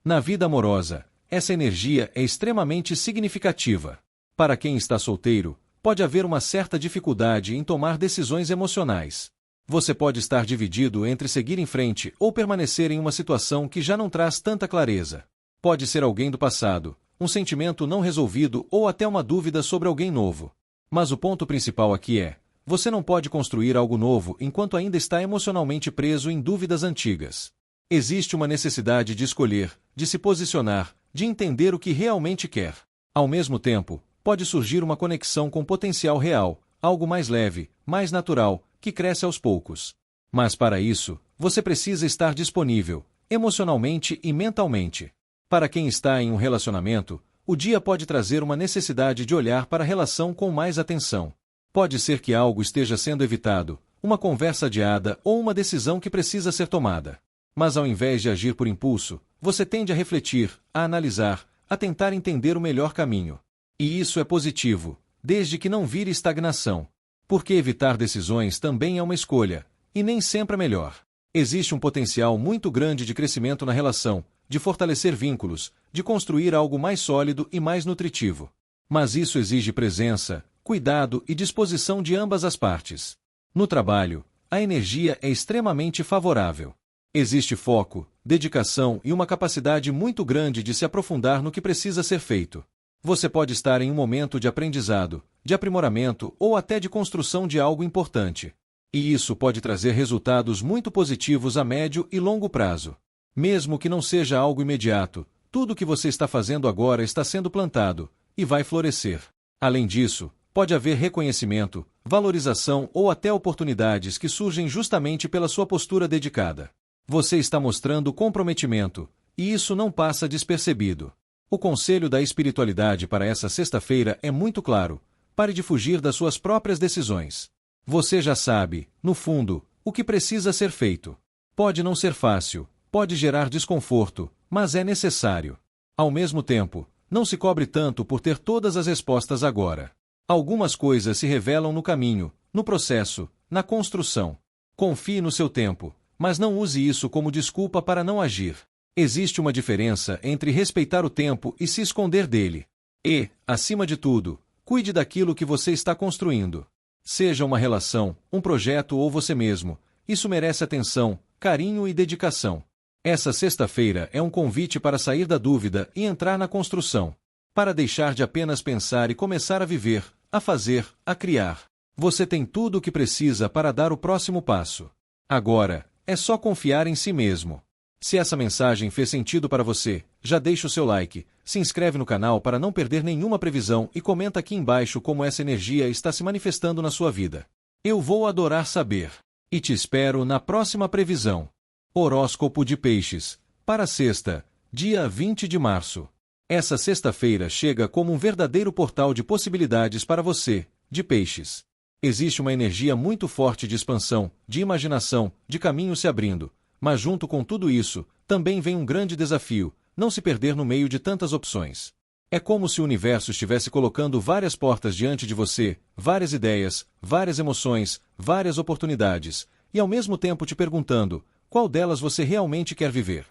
Na vida amorosa, essa energia é extremamente significativa. Para quem está solteiro, pode haver uma certa dificuldade em tomar decisões emocionais. Você pode estar dividido entre seguir em frente ou permanecer em uma situação que já não traz tanta clareza. Pode ser alguém do passado, um sentimento não resolvido ou até uma dúvida sobre alguém novo. Mas o ponto principal aqui é: você não pode construir algo novo enquanto ainda está emocionalmente preso em dúvidas antigas. Existe uma necessidade de escolher, de se posicionar, de entender o que realmente quer. Ao mesmo tempo, pode surgir uma conexão com potencial real, algo mais leve, mais natural, que cresce aos poucos. Mas para isso, você precisa estar disponível, emocionalmente e mentalmente. Para quem está em um relacionamento, o dia pode trazer uma necessidade de olhar para a relação com mais atenção. Pode ser que algo esteja sendo evitado, uma conversa adiada ou uma decisão que precisa ser tomada. Mas ao invés de agir por impulso, você tende a refletir, a analisar, a tentar entender o melhor caminho. E isso é positivo, desde que não vire estagnação. Porque evitar decisões também é uma escolha, e nem sempre é melhor. Existe um potencial muito grande de crescimento na relação, de fortalecer vínculos, de construir algo mais sólido e mais nutritivo. Mas isso exige presença, cuidado e disposição de ambas as partes. No trabalho, a energia é extremamente favorável. Existe foco, dedicação e uma capacidade muito grande de se aprofundar no que precisa ser feito. Você pode estar em um momento de aprendizado, de aprimoramento ou até de construção de algo importante. E isso pode trazer resultados muito positivos a médio e longo prazo. Mesmo que não seja algo imediato, tudo o que você está fazendo agora está sendo plantado e vai florescer. Além disso, pode haver reconhecimento, valorização ou até oportunidades que surgem justamente pela sua postura dedicada. Você está mostrando comprometimento, e isso não passa despercebido. O conselho da espiritualidade para essa sexta-feira é muito claro: pare de fugir das suas próprias decisões. Você já sabe, no fundo, o que precisa ser feito. Pode não ser fácil, pode gerar desconforto, mas é necessário. Ao mesmo tempo, não se cobre tanto por ter todas as respostas agora. Algumas coisas se revelam no caminho, no processo, na construção. Confie no seu tempo, mas não use isso como desculpa para não agir. Existe uma diferença entre respeitar o tempo e se esconder dele. E, acima de tudo, cuide daquilo que você está construindo. Seja uma relação, um projeto ou você mesmo, isso merece atenção, carinho e dedicação. Essa sexta-feira é um convite para sair da dúvida e entrar na construção. Para deixar de apenas pensar e começar a viver, a fazer, a criar. Você tem tudo o que precisa para dar o próximo passo. Agora, é só confiar em si mesmo. Se essa mensagem fez sentido para você, já deixa o seu like, se inscreve no canal para não perder nenhuma previsão e comenta aqui embaixo como essa energia está se manifestando na sua vida. Eu vou adorar saber. E te espero na próxima previsão. Horóscopo de Peixes, para sexta, dia 20 de março. Essa sexta-feira chega como um verdadeiro portal de possibilidades para você, de Peixes. Existe uma energia muito forte de expansão, de imaginação, de caminho se abrindo. Mas junto com tudo isso, também vem um grande desafio: não se perder no meio de tantas opções. É como se o universo estivesse colocando várias portas diante de você, várias ideias, várias emoções, várias oportunidades, e ao mesmo tempo te perguntando qual delas você realmente quer viver.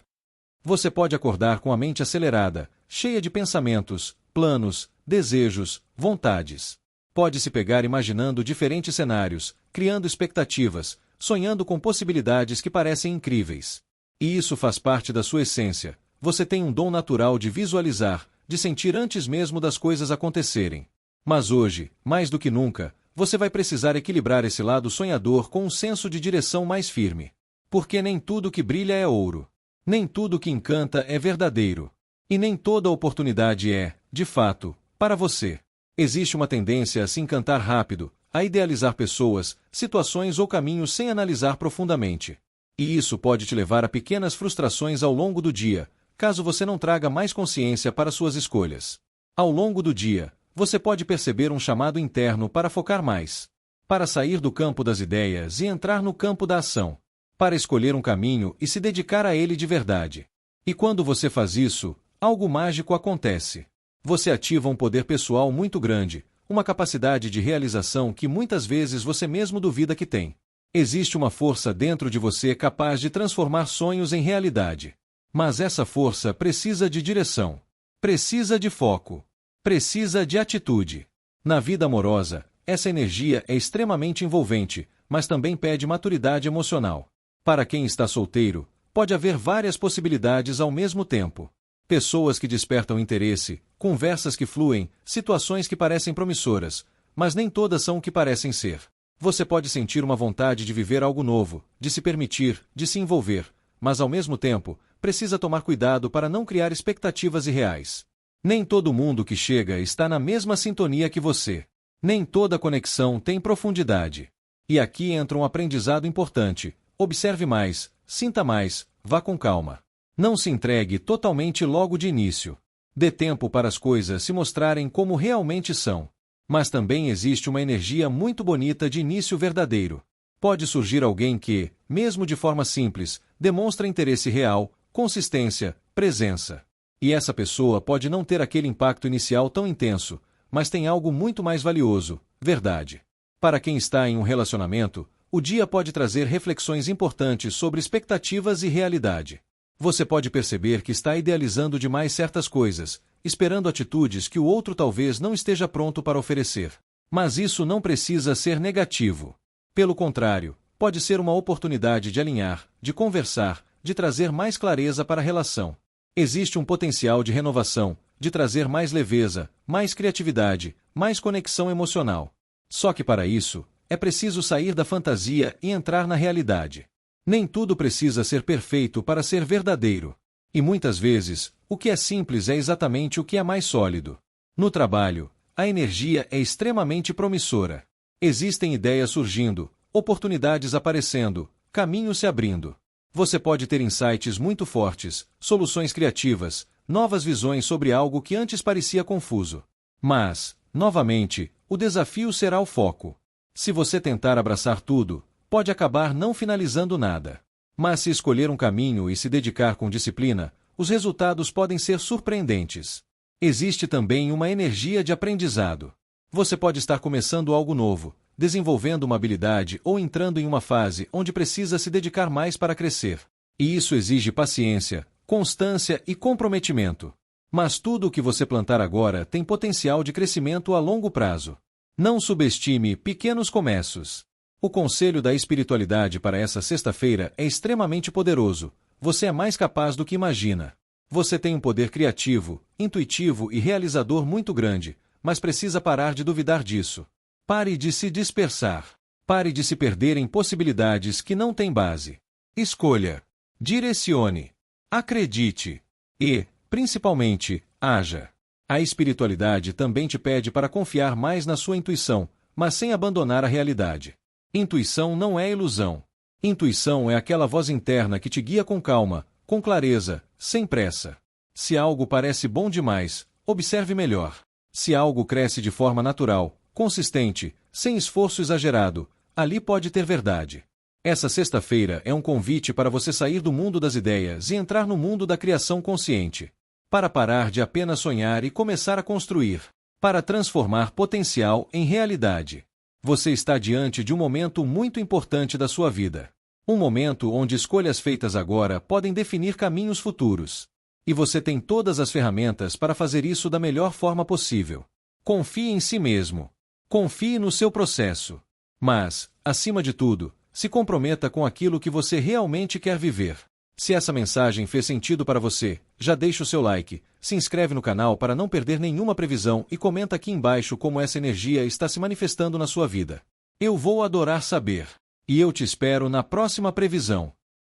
Você pode acordar com a mente acelerada, cheia de pensamentos, planos, desejos, vontades. Pode se pegar imaginando diferentes cenários, criando expectativas, sonhando com possibilidades que parecem incríveis. E isso faz parte da sua essência. Você tem um dom natural de visualizar, de sentir antes mesmo das coisas acontecerem. Mas hoje, mais do que nunca, você vai precisar equilibrar esse lado sonhador com um senso de direção mais firme. Porque nem tudo que brilha é ouro. Nem tudo que encanta é verdadeiro. E nem toda oportunidade é, de fato, para você. Existe uma tendência a se encantar rápido, a idealizar pessoas, situações ou caminhos sem analisar profundamente. E isso pode te levar a pequenas frustrações ao longo do dia, caso você não traga mais consciência para suas escolhas. Ao longo do dia, você pode perceber um chamado interno para focar mais, para sair do campo das ideias e entrar no campo da ação, para escolher um caminho e se dedicar a ele de verdade. E quando você faz isso, algo mágico acontece. Você ativa um poder pessoal muito grande, uma capacidade de realização que muitas vezes você mesmo duvida que tem. Existe uma força dentro de você capaz de transformar sonhos em realidade. Mas essa força precisa de direção, precisa de foco, precisa de atitude. Na vida amorosa, essa energia é extremamente envolvente, mas também pede maturidade emocional. Para quem está solteiro, pode haver várias possibilidades ao mesmo tempo. Pessoas que despertam interesse, conversas que fluem, situações que parecem promissoras, mas nem todas são o que parecem ser. Você pode sentir uma vontade de viver algo novo, de se permitir, de se envolver, mas ao mesmo tempo, precisa tomar cuidado para não criar expectativas irreais. Nem todo mundo que chega está na mesma sintonia que você. Nem toda conexão tem profundidade. E aqui entra um aprendizado importante. Observe mais, sinta mais, vá com calma. Não se entregue totalmente logo de início. Dê tempo para as coisas se mostrarem como realmente são. Mas também existe uma energia muito bonita de início verdadeiro. Pode surgir alguém que, mesmo de forma simples, demonstra interesse real, consistência, presença. E essa pessoa pode não ter aquele impacto inicial tão intenso, mas tem algo muito mais valioso, verdade. Para quem está em um relacionamento, o dia pode trazer reflexões importantes sobre expectativas e realidade. Você pode perceber que está idealizando demais certas coisas, esperando atitudes que o outro talvez não esteja pronto para oferecer. Mas isso não precisa ser negativo. Pelo contrário, pode ser uma oportunidade de alinhar, de conversar, de trazer mais clareza para a relação. Existe um potencial de renovação, de trazer mais leveza, mais criatividade, mais conexão emocional. Só que para isso, é preciso sair da fantasia e entrar na realidade. Nem tudo precisa ser perfeito para ser verdadeiro. E muitas vezes, o que é simples é exatamente o que é mais sólido. No trabalho, a energia é extremamente promissora. Existem ideias surgindo, oportunidades aparecendo, caminhos se abrindo. Você pode ter insights muito fortes, soluções criativas, novas visões sobre algo que antes parecia confuso. Mas, novamente, o desafio será o foco. Se você tentar abraçar tudo, pode acabar não finalizando nada. Mas se escolher um caminho e se dedicar com disciplina, os resultados podem ser surpreendentes. Existe também uma energia de aprendizado. Você pode estar começando algo novo, desenvolvendo uma habilidade ou entrando em uma fase onde precisa se dedicar mais para crescer. E isso exige paciência, constância e comprometimento. Mas tudo o que você plantar agora tem potencial de crescimento a longo prazo. Não subestime pequenos começos. O conselho da espiritualidade para essa sexta-feira é extremamente poderoso. Você é mais capaz do que imagina. Você tem um poder criativo, intuitivo e realizador muito grande, mas precisa parar de duvidar disso. Pare de se dispersar. Pare de se perder em possibilidades que não têm base. Escolha. Direcione. Acredite. E, principalmente, haja. A espiritualidade também te pede para confiar mais na sua intuição, mas sem abandonar a realidade. Intuição não é ilusão. Intuição é aquela voz interna que te guia com calma, com clareza, sem pressa. Se algo parece bom demais, observe melhor. Se algo cresce de forma natural, consistente, sem esforço exagerado, ali pode ter verdade. Essa sexta-feira é um convite para você sair do mundo das ideias e entrar no mundo da criação consciente. para parar de apenas sonhar e começar a construir, para transformar potencial em realidade. Você está diante de um momento muito importante da sua vida. Um momento onde escolhas feitas agora podem definir caminhos futuros. E você tem todas as ferramentas para fazer isso da melhor forma possível. Confie em si mesmo. Confie no seu processo. Mas, acima de tudo, se comprometa com aquilo que você realmente quer viver. Se essa mensagem fez sentido para você, já deixa o seu like, se inscreve no canal para não perder nenhuma previsão e comenta aqui embaixo como essa energia está se manifestando na sua vida. Eu vou adorar saber. E eu te espero na próxima previsão.